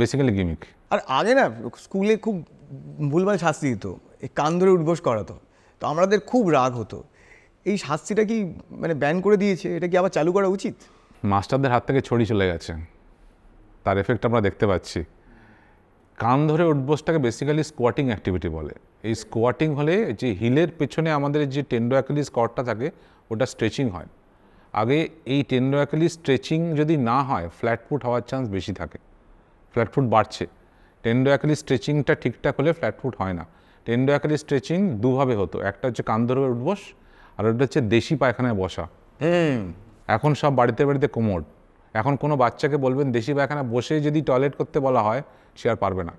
basically gimmick. আর আগে না স্কুলে খুব ভুলভাল শাস্তি দিত, এই কান ধরে উঠবোস করাতো, তো আমাদের খুব রাগ হতো। এই শাস্তিটা কি মানে ব্যান করে দিয়েছে, এটা কি আবার চালু করা উচিত? মাস্টারদের হাত থেকে ছড়ি চলে গেছে, তার এফেক্ট আমরা দেখতে পাচ্ছি। কান ধরে উঠবোসটাকে বেসিক্যালি স্কোয়াটিং অ্যাক্টিভিটি বলে। এই স্কোয়াটিং হলে যে হিলের পেছনে আমাদের যে টেন্ডো অ্যাকিলিস কর্ডটা থাকে ওটা স্ট্রেচিং হয়। আগে এই টেন্ডোঅ্যাকলি স্ট্রেচিং যদি না হয় ফ্ল্যাট ফুট হওয়ার চান্স বেশি থাকে, ফ্ল্যাট ফুট বাড়ছে। টেন্ডোঅ্যাকলি স্ট্রেচিংটা ঠিকঠাক হলে ফ্ল্যাট ফুট হয় না। টেন্ডোঅ্যাকলি স্ট্রেচিং দুভাবে হতো, একটা হচ্ছে কান ধরে উঠবস, আর একটা হচ্ছে দেশি পায়খানায় বসা। এখন সব বাড়িতে বাড়িতে কোমোড। এখন কোনো বাচ্চাকে বলবেন দেশি পায়খানা বসে যদি টয়লেট করতে বলা হয় সে আর পারবে না।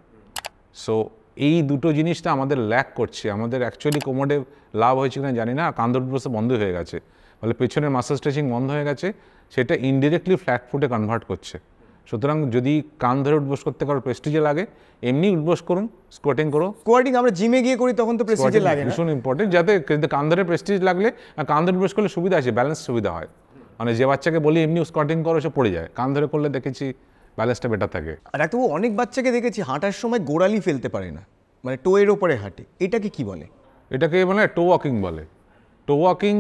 সো এই দুটো জিনিসটা আমাদের ল্যাক করছে। আমাদের অ্যাকচুয়ালি কোমোডে লাভ হয়েছে কিনা জানি না, কান ধরে উঠবসে বন্ধ হয়ে গেছে, ফলে পেছনের মাসেল স্ট্রেচিং বন্ধ হয়ে গেছে, সেটা ইনডিরেক্টলি ফ্ল্যাট ফুটে কনভার্ট করছে। সুতরাং যদি কান ধরে উঠবস করতে কারোর প্রেস্টিজে লাগে, এমনি উঠবস করুন, স্কোয়াটিং করো। স্কোয়াটিং আমরা জিমে গিয়ে করি তখন তো প্রেসিডেন্ট লাগে না। ভীষণ ইম্পর্টেন্ট, যাতে কান ধরে প্রেস্টিজ লাগলে, কান ধরে উঠবস করলে সুবিধা আছে, ব্যালেন্স সুবিধা হয়। মানে যে বাচ্চাকে বলি এমনি স্কোয়াটিং করো সে পড়ে যায়, কান ধরে করলে দেখেছি ব্যালেন্সটা বেটার থাকে। আর ডাক্তারবাবু অনেক বাচ্চাকে দেখেছি হাঁটার সময় গোড়ালি ফেলতে পারে না, মানে টোয়ের ওপরে হাঁটে, এটাকে কি বলে? এটাকে মানে টো ওয়াকিং বলে। টো ওয়াকিং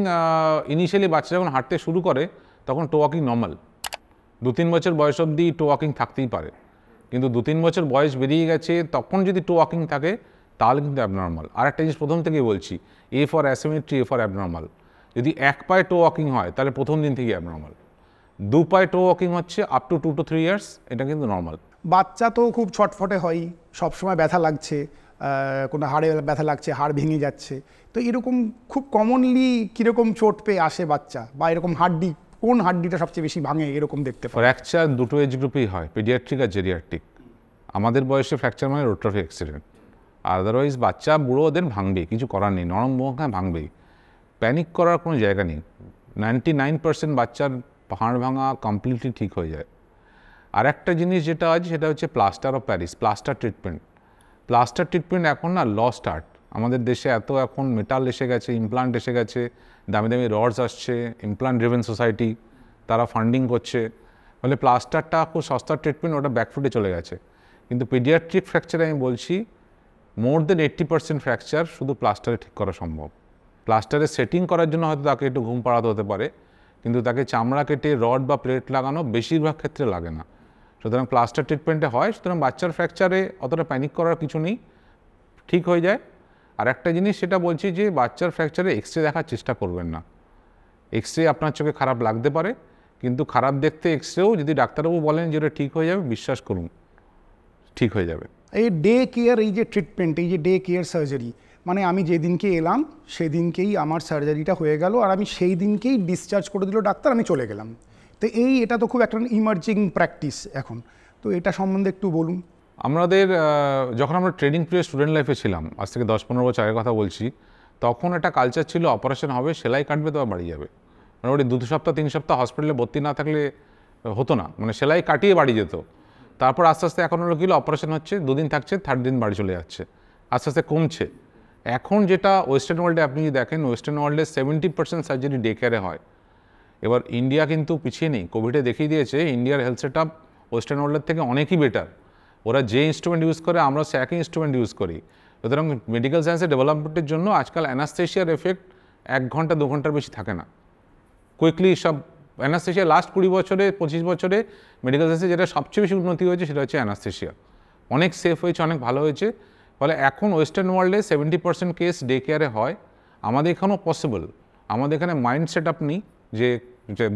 ইনিশিয়ালি বাচ্চা যখন হাঁটতে শুরু করে তখন টো ওয়াকিং নর্মাল। 2-3 বছর বয়স অবধি টো ওয়াকিং থাকতেই পারে, কিন্তু 2-3 বছর বয়স বেরিয়ে গেছে তখন যদি টো ওয়াকিং থাকে তাহলে কিন্তু অ্যাবনর্মাল। আর একটা জিনিস প্রথম থেকেই বলছি, A for asymmetry, A for abnormal. যদি এক পায়ে টো ওয়াকিং হয় তাহলে প্রথম দিন থেকেই অ্যাবনর্মাল। 2 পায়ে টো ওয়াকিং হচ্ছে আপ টু 2 to 3 ইয়ার্স, এটা কিন্তু নর্মাল। বাচ্চা তো খুব ছটফটে হয়, সবসময় ব্যথা লাগছে, কোনো হাড়ে ব্যথা লাগছে, হাড় ভেঙে যাচ্ছে, তো এরকম খুব কমনলি কীরকম চোট পেয়ে আসে বাচ্চা, বা এরকম হাড্ডি কোন হাড্ডিটা সবচেয়ে বেশি ভাঙে এরকম দেখতে পাই? ফ্র্যাকচার দুটো এজ গ্রুপেই হয়, পেডিয়াট্রিক আর জেরিয়াট্রিক। আমাদের বয়সে ফ্র্যাকচার মানে রোড ট্রাফিক অ্যাক্সিডেন্ট, আদারওয়াইজ বাচ্চা বুড়ো ওদের ভাঙবে, কিছু করার নেই, নরম মোখায় ভাঙবেই, প্যানিক করার কোনো জায়গা নেই। 99% বাচ্চার হাড় ভাঙা কমপ্লিটলি ঠিক হয়ে যায়। আর একটা জিনিস যেটা আছে সেটা হচ্ছে plaster of Paris, plaster treatment. Plaster treatment এখন না লস্ট আর্ট। আমাদের দেশে এত এখন মেটাল এসে গেছে, ইমপ্লান্ট এসে গেছে, দামি দামি রডস আসছে, ইমপ্লান্ট ড্রিভেন সোসাইটি তারা ফান্ডিং করছে, ফলে প্লাস্টারটা খুব সস্তার ট্রিটমেন্ট, ওটা ব্যাকফুটে চলে গেছে। কিন্তু পেডিয়াট্রিক ফ্র্যাকচারে আমি বলছি মোর দেন 80% ফ্র্যাকচার শুধু প্লাস্টারে ঠিক করা সম্ভব। প্লাস্টারে সেটিং করার জন্য হয়তো তাকে একটু ঘুম পাড়াতে হতে পারে, কিন্তু তাকে চামড়া কেটে রড বা প্লেট লাগানো বেশিরভাগ ক্ষেত্রে লাগে না। সুতরাং প্লাস্টার ট্রিটমেন্টে হয়। সুতরাং বাচ্চার ফ্র্যাকচারে অতটা প্যানিক করার কিছু নেই, ঠিক হয়ে যায়। আর একটা জিনিস সেটা বলছি যে বাচ্চার ফ্র্যাকচারে এক্সরে দেখার চেষ্টা করবেন না। এক্সরে আপনার চোখে খারাপ লাগতে পারে, কিন্তু খারাপ দেখতে এক্সরেও যদি ডাক্তারবাবু বলেন যে ওটা ঠিক হয়ে যাবে, বিশ্বাস করুন ঠিক হয়ে যাবে। এই ডে কেয়ার, এই যে ট্রিটমেন্ট, এই যে ডে কেয়ার সার্জারি, মানে আমি যেদিনকে এলাম সেদিনকেই আমার সার্জারিটা হয়ে গেল, আর আমি সেই দিনকেই ডিসচার্জ করে দিল ডাক্তার, আমি চলে গেলাম। তো এটা তো খুব একটা ইমার্জিং প্র্যাকটিস এখন, তো এটা সম্বন্ধে একটু বলুন। আমাদের যখন আমরা ট্রেনিং পিরিয়ড স্টুডেন্ট লাইফে ছিলাম, আজ থেকে 10-15 বছর আগের কথা বলছি, তখন একটা কালচার ছিল অপারেশন হবে, সেলাই কাটবে তো বাড়ি যাবে। মোটামুটি 2 সপ্তাহ 3 সপ্তাহ হসপিটালে ভর্তি না থাকলে হতো না, মানে সেলাই কাটিয়ে বাড়ি যেত। তারপর আস্তে আস্তে এখন হলো কিলো অপারেশন হচ্ছে, 2 দিন থাকছে, 3rd দিন বাড়ি চলে যাচ্ছে, আস্তে আস্তে কমছে। এখন যেটা ওয়েস্টার্ন ওয়ার্ল্ডে আপনি যদি দেখেন, ওয়েস্টার্ন ওয়ার্ল্ডে 70% সার্জারি ডে কেয়ারে হয়। এবার ইন্ডিয়া কিন্তু পিছিয়ে নেই, কোভিডে দেখিয়ে দিয়েছে ইন্ডিয়ার হেলথ সেট আপ ওয়েস্টার্ন ওয়ার্ল্ডের থেকে অনেকই বেটার। ওরা যে ইনস্ট্রুমেন্ট ইউজ করে আমরা সে একই ইনস্ট্রুমেন্ট ইউজ করি। সুতরাং মেডিকেল সায়েন্সের ডেভেলপমেন্টের জন্য আজকাল অ্যানাস্থেশিয়ার এফেক্ট 1 ঘন্টা 2 ঘন্টার বেশি থাকে না, কুইকলি সব অ্যানাস্থেশিয়া। লাস্ট 20 বছরে 25 বছরে মেডিকেল সায়েন্সে যেটা সবচেয়ে বেশি উন্নতি হয়েছে সেটা হচ্ছে অ্যানাস্থেশিয়া, অনেক সেফ হয়েছে, অনেক ভালো হয়েছে। ফলে এখন ওয়েস্টার্ন ওয়ার্ল্ডে 70% কেস ডে কেয়ারে হয়। আমাদের এখানেও পসিবল, আমাদের এখানে মাইন্ড সেট আপ নেই যে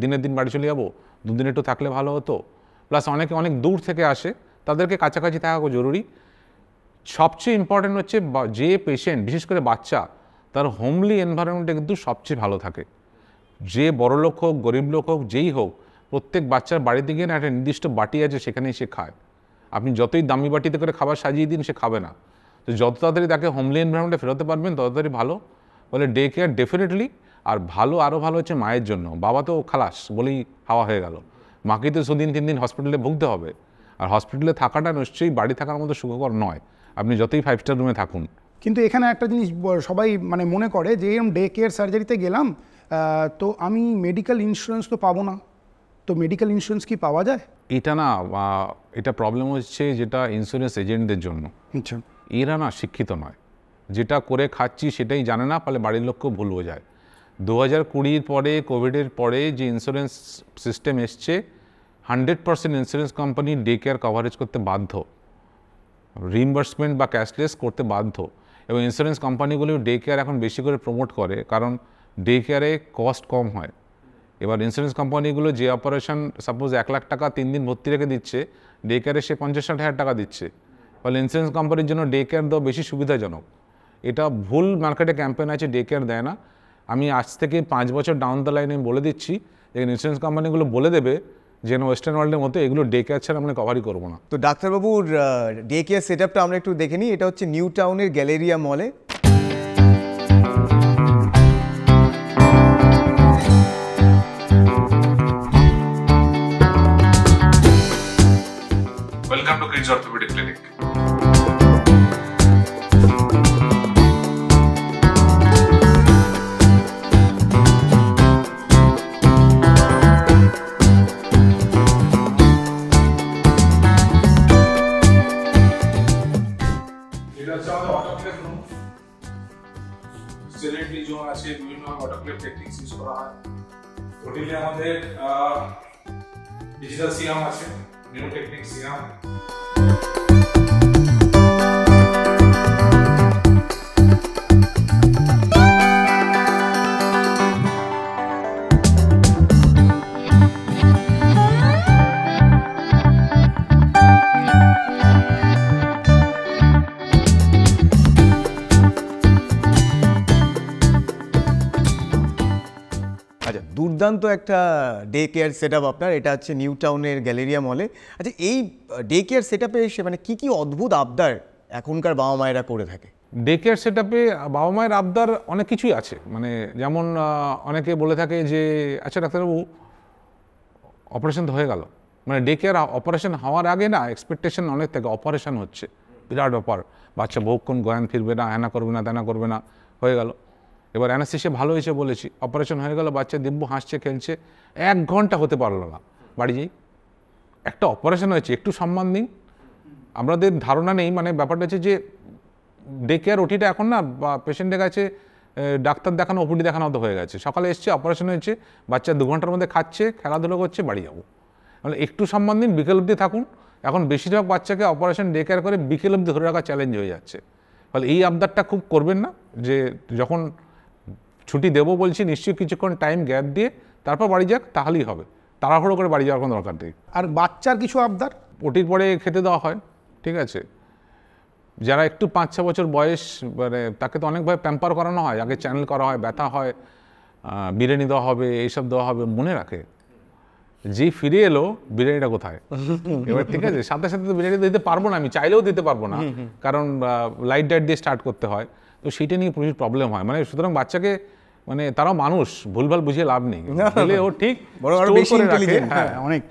দিনের দিন বাড়ি চলে যাবো, 2 দিন একটু থাকলে ভালো হতো। প্লাস অনেকে অনেক দূর থেকে আসে, তাদেরকে কাছাকাছি থাকা জরুরি। সবচেয়ে ইম্পর্টেন্ট হচ্ছে যে পেশেন্ট, বিশেষ করে বাচ্চা, তার হোমলি এনভায়রনমেন্টে কিন্তু সবচেয়ে ভালো থাকে। যে বড় লোক হোক, গরিব লোক হোক, যেই হোক, প্রত্যেক বাচ্চার বাড়িতে গিয়ে না একটা নির্দিষ্ট বাটি আছে, সেখানেই সে খায়। আপনি যতই দামি বাটিতে করে খাবার সাজিয়ে দিন, সে খাবে না। তো যত তাড়াতাড়ি তাকে হোমলি এনভায়রনমেন্টে ফেরোতে পারবেন তত তাড়াতাড়ি ভালো। বলে ডে কেয়ার ডেফিনেটলি। আর ভালো, আরও ভালো হচ্ছে মায়ের জন্য। বাবা তো খালাস বলেই হাওয়া হয়ে গেল, মাকে তো 2 দিন 3 দিন হসপিটালে ভুগতে হবে। আর হসপিটালে থাকাটা নিশ্চয়ই বাড়ি থাকার মতো সুখকর নয়, আপনি যতই 5 স্টার রুমে থাকুন। কিন্তু এখানে একটা জিনিস সবাই মানে মনে করে যে এরকম ডে কেয়ার সার্জারিতে গেলাম, তো আমি মেডিকেল ইন্স্যুরেন্স তো পাবো না, তো মেডিকেল ইন্স্যুরেন্স কি পাওয়া যায়? এটা না, এটা প্রবলেম হচ্ছে যেটা ইন্স্যুরেন্স এজেন্টদের জন্য। আচ্ছা, এরা না শিক্ষিত নয়, যেটা করে খাচ্ছি সেটাই জানে না, ফলে বাড়ির লোককেও ভুল বোঝায়। 2020 পরে, কোভিডের পরে যে ইন্স্যুরেন্স সিস্টেম এসছে, 100% insurance company day care coverage করতে বাধ্য, রিইম্বার্সমেন্ট বা ক্যাশলেস করতে বাধ্য। এবং ইন্স্যুরেন্স কোম্পানিগুলিও ডে কেয়ার এখন বেশি করে প্রমোট করে, কারণ ডে কেয়ারে কস্ট কম হয়। এবার ইন্স্যুরেন্স কোম্পানিগুলো যে অপারেশন সাপোজ 1 লাখ টাকা 3 দিন ভর্তি রেখে দিচ্ছে, ডে কেয়ারে সে 50-60 হাজার টাকা দিচ্ছে, ফলে ইন্স্যুরেন্স কোম্পানির জন্য ডে কেয়ার দেওয়া বেশি সুবিধাজনক। এটা ভুল মার্কেটে ক্যাম্পেইন আছে, ডে কেয়ার দেয় না। আমি আজ থেকে 5 বছর ডাউন দ্য লাইনে বলে দিচ্ছি, যে ইন্স্যুরেন্স কোম্পানিগুলো বলে দেবে যেন ওয়েস্টার্ন ওয়ার্ল্ডের মতো এগুলো ডে কেয়ার ছাড়া আমরা কভারই করবো না। তো ডাক্তারবাবুর ডে কেয়ার সেট আপটা আমরা একটু দেখে নিই। এটা হচ্ছে নিউ টাউনের গ্যালেরিয়া মলে। Welcome to kids orthopaedic clinic. Silently zone আছে, বিভিন্ন অটোক্লেভ টেকনিক্স ইউজ করা হয়। হোটেলে আমাদের ডিজিটাল সিয়াম আছে, নিউ টেকনিক সিয়াম। আচ্ছা, দুর্দান্ত একটা ডে কেয়ার সেট আপ আপনার। এটা হচ্ছে নিউ টাউনের গ্যালেরিয়া মলে। আচ্ছা, এই ডে কেয়ার সেট আপে এসে মানে কী কী অদ্ভুত আবদার এখনকার বাবা মায়েরা করে থাকে? ডে কেয়ার সেট আপে বাবা মায়ের আবদার অনেক কিছুই আছে। মানে যেমন অনেকে বলে থাকে যে আচ্ছা ডাক্তারবাবু অপারেশন তো হয়ে গেল, মানে ডে কেয়ার অপারেশন হওয়ার আগে না এক্সপেকটেশন অনেক থাকে, অপারেশন হচ্ছে বিরাট ব্যাপার, বাচ্চা বহুক্ষণ গয়ান ফিরবে না, হ্যানা করবে না, তেনা করবে না, হয়ে গেল। এবার অ্যানাস্থেসিয়া ভালো হয়েছে বলেছি, অপারেশন হয়ে গেল, বাচ্চা দিব্য হাসছে খেলছে, 1 ঘন্টা হতে পারলো না, বাড়ি যাই। একটা অপারেশন হয়েছে, একটু সম্মান দিন। আমাদের ধারণা নেই, মানে ব্যাপারটা হচ্ছে যে ডে কেয়ার ওটিটা এখন না বা পেশেন্টের কাছে ডাক্তার দেখানো ওপিডি দেখানো তো হয়ে গেছে। সকালে এসছে, অপারেশন হয়েছে, বাচ্চা 2 ঘন্টার মধ্যে খাচ্ছে, খেলাধুলো করছে, বাড়ি যাবো। মানে একটু সম্মান দিন, বিকেল অবধি থাকুন। এখন বেশিরভাগ বাচ্চাকে অপারেশন ডে কেয়ার করে বিকেল অবধি ধরে রাখা চ্যালেঞ্জ হয়ে যাচ্ছে। ফলে এই আবদারটা খুব করবেন না, যে যখন ছুটি দেবো বলছি নিশ্চয়ই কিছুক্ষণ টাইম গ্যাপ দিয়ে তারপর বাড়ি যাক, তাহলেই হবে। তাড়াহুড়ো করে বাড়ি যাওয়ার কোনো দরকার নেই। আর বাচ্চার কিছু আবদার? ওটির পরে খেতে দেওয়া হয়, ঠিক আছে। যারা একটু 5-6 বছর বয়স, মানে তাকে তো অনেকভাবে প্যাম্পার করানো হয়, আগে চ্যানেল করা হয়, ব্যথা হয়, বিরিয়ানি দেওয়া হবে, এইসব দেওয়া হবে, মনে রাখে যে ফিরে এলো বিরিয়ানিটা কোথায়। এবার ঠিক আছে, সাথে সাথে তো বিরিয়ানি দিতে পারবো না, আমি চাইলেও দিতে পারবো না, কারণ লাইট ডাইট দিয়ে স্টার্ট করতে হয়, তো সেইটা নিয়ে প্রচুর প্রবলেম হয়। মানে সুতরাং বাচ্চাকে, মানে তারাও মানুষ, ভুলভাল বুঝিয়ে লাভ নেই, দিলে ও ঠিক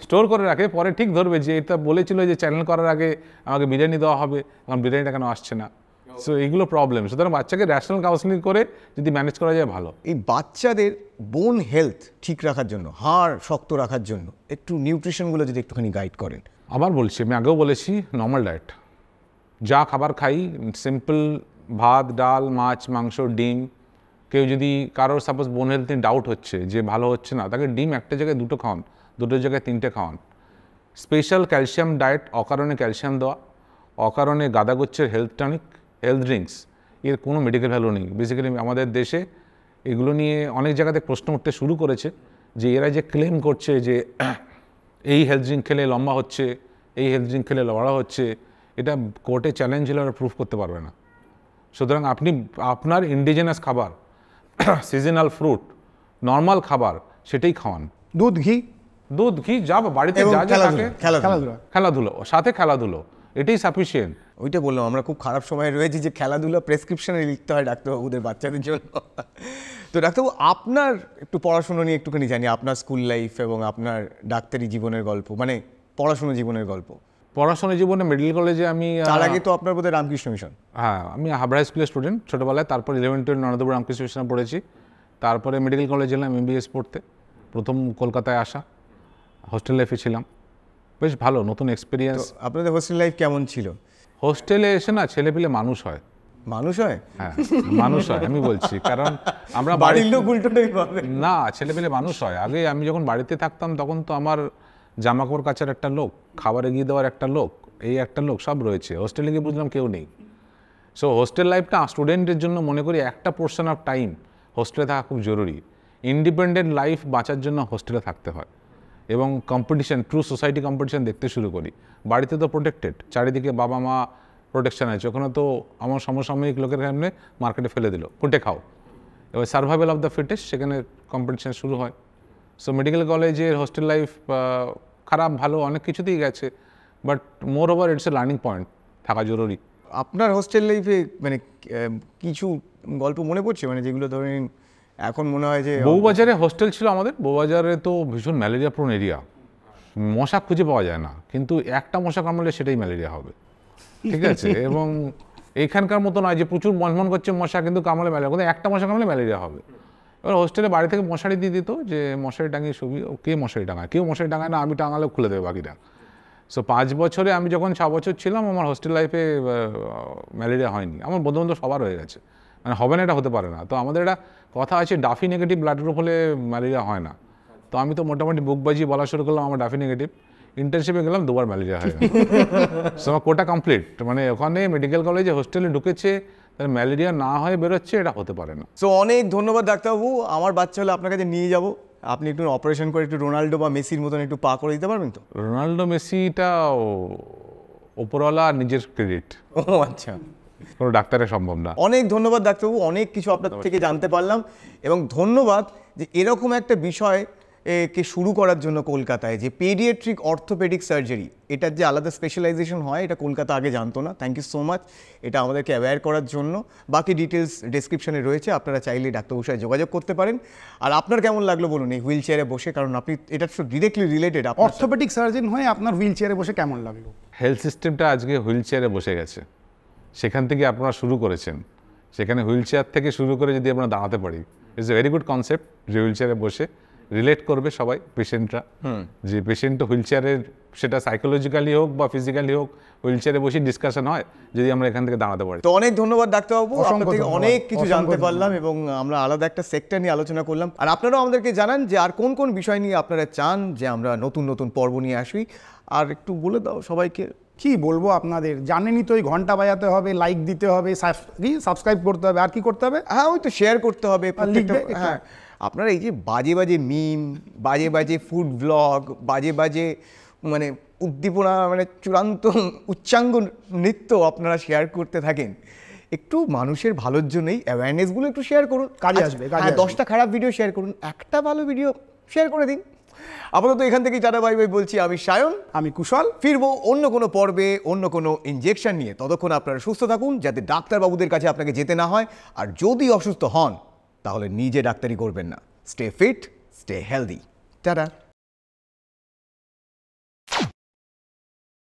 স্টোর করে রাখে, পরে ঠিক ধরবে যে এটা বলেছিল যে চ্যানেল করার আগে আমাকে বিরিয়ানি দেওয়া হবে, এখন বিরিয়ানিটা কেন আসছে না। সো এইগুলো প্রবলেম। সুতরাং বাচ্চাকে ন্যাশনাল কাউন্সিলিং করে যদি ম্যানেজ করা যায় ভালো। এই বাচ্চাদের বোন হেলথ ঠিক রাখার জন্য, হাড় শক্ত রাখার জন্য একটু নিউট্রিশনগুলো যদি একটুখানি গাইড করেন। আবার বলছি, আমি আগেও বলেছি, নর্মাল ডায়েট, যা খাবার খাই, সিম্পল ভাত, ডাল, মাছ, মাংস, ডিম। কেউ যদি কারোর সাপোজ বোন হেলথ নিয়ে ডাউট হচ্ছে যে ভালো হচ্ছে না, তাকে ডিম একটা জায়গায় 2টো খাওয়ান, 2টোর জায়গায় 3টে খাওয়ান। স্পেশাল ক্যালসিয়াম ডায়েট, অকারণে ক্যালসিয়াম দেওয়া, অকারণে গাদাগুচ্ছের হেলথ টনিক, হেলথ ড্রিঙ্কস, এর কোনো মেডিকেল ভ্যালু নেই। বেসিক্যালি আমাদের দেশে এগুলো নিয়ে অনেক জায়গাতে প্রশ্ন উঠতে শুরু করেছে, যে এরা যে ক্লেম করছে যে এই হেলথ ড্রিঙ্ক খেলে লম্বা হচ্ছে, এই হেলথ ড্রিঙ্ক খেলে লড়া হচ্ছে, এটা কোর্টে চ্যালেঞ্জ হলে ওরা প্রুফ করতে পারবে না। সুতরাং আপনি আপনার ইন্ডিজেনাস খাবার, সিজনাল ফ্রুট, নর্মাল খাবার, সেটাই খাওয়ান। দুধ ঘি যা বাড়িতে যা যা থাকে, খেলাধুলো, সাথে খেলাধুলো, এটাই সাফিসিয়েন্ট। ওইটা বললাম, আমরা খুব খারাপ সময় রয়েছি যে খেলাধুলা প্রেসক্রিপশনে লিখতে হয় ডাক্তারবাবুদের বাচ্চাদের জন্য। তো ডাক্তারবাবু, আপনার একটু পড়াশুনো নিয়ে একটুখানি জানি, আপনার স্কুল লাইফ এবং আপনার ডাক্তারি জীবনের গল্প, মানে পড়াশুনো জীবনের গল্প। পড়াশোনা জীবনে মেডিকেল কলেজে আমি, তার আগে তো আপনার বোধহয় রামকৃষ্ণ মিশন। হ্যাঁ, আমি হাবড়া স্কুলের স্টুডেন্ট ছোটোবেলায়, তারপর 11-12 নরেন্দ্রপুর রামকৃষ্ণ মিশনে পড়েছি। তারপরে মেডিকেল কলেজে এলাম MBBS পড়তে, প্রথম কলকাতায় আসা, হোস্টেল লাইফে ছিলাম, বেশ ভালো নতুন এক্সপিরিয়েন্স। আপনাদের হোস্টেল লাইফ কেমন ছিল? হোস্টেলে এসে না ছেলেপিলে মানুষ হয়। মানুষ হয়? হ্যাঁ, মানুষ হয়, আমি বলছি, কারণ আমরা বাড়ির লোক উল্টোটাই পাবে না, ছেলেপিলে মানুষ হয়। আগে আমি যখন বাড়িতে থাকতাম তখন তো আমার জামা কাপড় কাচার একটা লোক, খাবার এগিয়ে দেওয়ার একটা লোক, এই একটা লোক, সব রয়েছে। হোস্টেলে গিয়ে বুঝলাম কেউ নেই। সো হোস্টেল লাইফটা স্টুডেন্টের জন্য মনে করি একটা পোর্শন অফ টাইম হোস্টেলে থাকা খুব জরুরি। ইন্ডিপেন্ডেন্ট লাইফ বাঁচার জন্য হোস্টেলে থাকতে হয় এবং কম্পিটিশন, ট্রু সোসাইটি কম্পিটিশন দেখতে শুরু করি। বাড়িতে তো প্রোটেক্টেড, চারিদিকে বাবা মা প্রোটেকশন আছে, ওখানে তো আমার সমসাময়িক লোকের সামনে মার্কেটে ফেলে দিল, কুটে খাও। এবার সার্ভাইভাল অফ দ্য ফিটেস্ট, সেখানে কম্পিটিশন শুরু হয়। সো মেডিকেল কলেজের হোস্টেল লাইফ খারাপ ভালো অনেক কিছুতেই গেছে, but more over it's a learning point, থাকা জরুরি। আপনার হোস্টেল লাইফে মানে কিছু গল্প মনে পড়ছে, মানে যেগুলো ধরেন এখন মনে হয় যে বউবাজারে হোস্টেল ছিল আমাদের। বউবাজারে তো ভীষণ ম্যালেরিয়া প্রোন এরিয়া, মশা খুঁজে পাওয়া যায় না, কিন্তু একটা মশা কামড়ালে সেটাই ম্যালেরিয়া হবে, ঠিক আছে? এবং এইখানকার মতো নয় যে প্রচুর মনমন করছে মশা কিন্তু কামড়ালে ম্যালেরিয়া, কিন্তু একটা মশা কামড়ালে ম্যালেরিয়া হবে। এবার হোস্টেলে বাড়ি থেকে মশারি দিয়ে দিত যে মশারি টাঙিয়ে শুবি। কে মশারি টাঙায়? কেউ মশারি টাঙায় না, আমি টাঙালেও খুলে দেবে বাকিটা। সো 5 বছরে, আমি যখন 6 বছর ছিলাম, আমার হোস্টেল লাইফে ম্যালেরিয়া হয়নি। আমার বন্ধু সবার হয়ে গেছে, মানে হবে না এটা হতে পারে না। তো আমাদের একটা কথা আছে, ডাফি নেগেটিভ ব্লাড গ্রুপ হলে ম্যালেরিয়া হয় না। তো আমি তো মোটামুটি বুক বাজিয়ে বলা শুরু করলাম আমার ডাফি নেগেটিভ। ইন্টার্নশিপে গেলাম, 2বার ম্যালেরিয়া হয়ে গেল। সো আমার কোটা কমপ্লিট। মানে ওখানে মেডিকেল কলেজে হোস্টেলে ঢুকেছে, তার ম্যালেরিয়া না হয়ে বেরোচ্ছে, এটা হতে পারে না। সো অনেক ধন্যবাদ ডাক্তারবাবু। আমার বাচ্চা হলে আপনার কাছে নিয়ে যাব, আপনি একটু অপারেশন করে একটু রোনাল্ডো বা মেসির মতন একটু পা করে দিতে পারবেন তো? রোনাল্ডো মেসিটা ওপরওয়ালা নিজের ক্রেডিট, ও আচ্ছা, কোনো ডাক্তারের সম্ভব না। অনেক ধন্যবাদ ডাক্তারবাবু, অনেক কিছু আপনার থেকে জানতে পারলাম, এবং ধন্যবাদ যে এরকম একটা বিষয় কে শুরু করার জন্য কলকাতায়, যে পেডিয়াট্রিক অর্থোপেডিক সার্জারি, এটার যে আলাদা স্পেশালাইজেশন হয়, এটা কলকাতা আগে জানতো না। থ্যাংক ইউ সো মাচ এটা আমাদেরকে অ্যাওয়্যার করার জন্য। বাকি ডিটেলস ডেসক্রিপশনে রয়েছে, আপনারা চাইলে ডাক্তারবাবুর সাথে যোগাযোগ করতে পারেন। আর আপনার কেমন লাগলো বলুন এই হুইল চেয়ারে বসে, কারণ আপনি এটা তো ডিরেক্টলি রিলেটেড। অর্থোপেডিক সার্জন হয়ে আপনার হুইল চেয়ারে বসে কেমন লাগলো? হেলথ সিস্টেমটা আজকে হুইল চেয়ারে বসে গেছে, সেখান থেকে আপনারা শুরু করেছেন। সেখানে হুইল চেয়ার থেকে শুরু করে যদি আমরা দাঁড়াতে পারি, it's a very good concept, যে হুইল চেয়ারে বসে রিলেট করবে সবাই, পেশেন্টরা, যে পেশেন্ট হুইল চেয়ারের, সেটা সাইকোলজিক্যালি হোক বা ফিজিক্যালি হোক, হুইল চেয়ারে বসে ডিসকাশন হয় যদি আমরা এখান থেকে দাঁড়াতে পারি। তো অনেক ধন্যবাদ ডাক্তারবাবু, আপনার অসংখ্য থেকে ধন্যবাদ, অনেক কিছু জানতে অসংখ্য পারলাম, এবং আমরা আলাদা একটা সেক্টর নিয়ে আলোচনা করলাম। আর আপনারাও আমাদেরকে জানান যে আর কোন কোন বিষয় নিয়ে আপনারা চান যে আমরা নতুন নতুন পর্ব নিয়ে আসি, আর একটু বলে দাও সবাইকে। কি বলবো আপনাদের, জানেনই তো, ওই ঘন্টা বাজাতে হবে, লাইক দিতে হবে, সাবস্ক্রাইব করতে হবে, আর কি করতে হবে? হ্যাঁ, ওই তো শেয়ার করতে হবে প্রত্যেকটা। লিখবে, হ্যাঁ, আপনারা এই যে বাজে বাজে মিম, বাজে বাজে ফুড ব্লগ, বাজে বাজে মানে উদ্দীপনা, মানে চূড়ান্ত উচ্চাঙ্গ নৃত্য আপনারা শেয়ার করতে থাকেন, একটু মানুষের ভালোর জন্যই অ্যাওয়ারনেসগুলো একটু শেয়ার করুন, কাজে আসবে, কাজে আসবে। 10টা খারাপ ভিডিও শেয়ার করুন, একটা ভালো ভিডিও শেয়ার করে দিন। আপাতত এখান থেকেই টাটা বাই বাই বলছি। আমি সায়ন, আমি কুশল। ফিরবো অন্য কোনো পর্বে অন্য কোনো ইনজেকশন নিয়ে। ততক্ষণ আপনারা সুস্থ থাকুন, যাতে ডাক্তারবাবুদের কাছে আপনাকে যেতে না হয়। আর যদি অসুস্থ হন তাহলে নিজে ডাক্তারি করবেন না। Stay fit, stay healthy. Tata.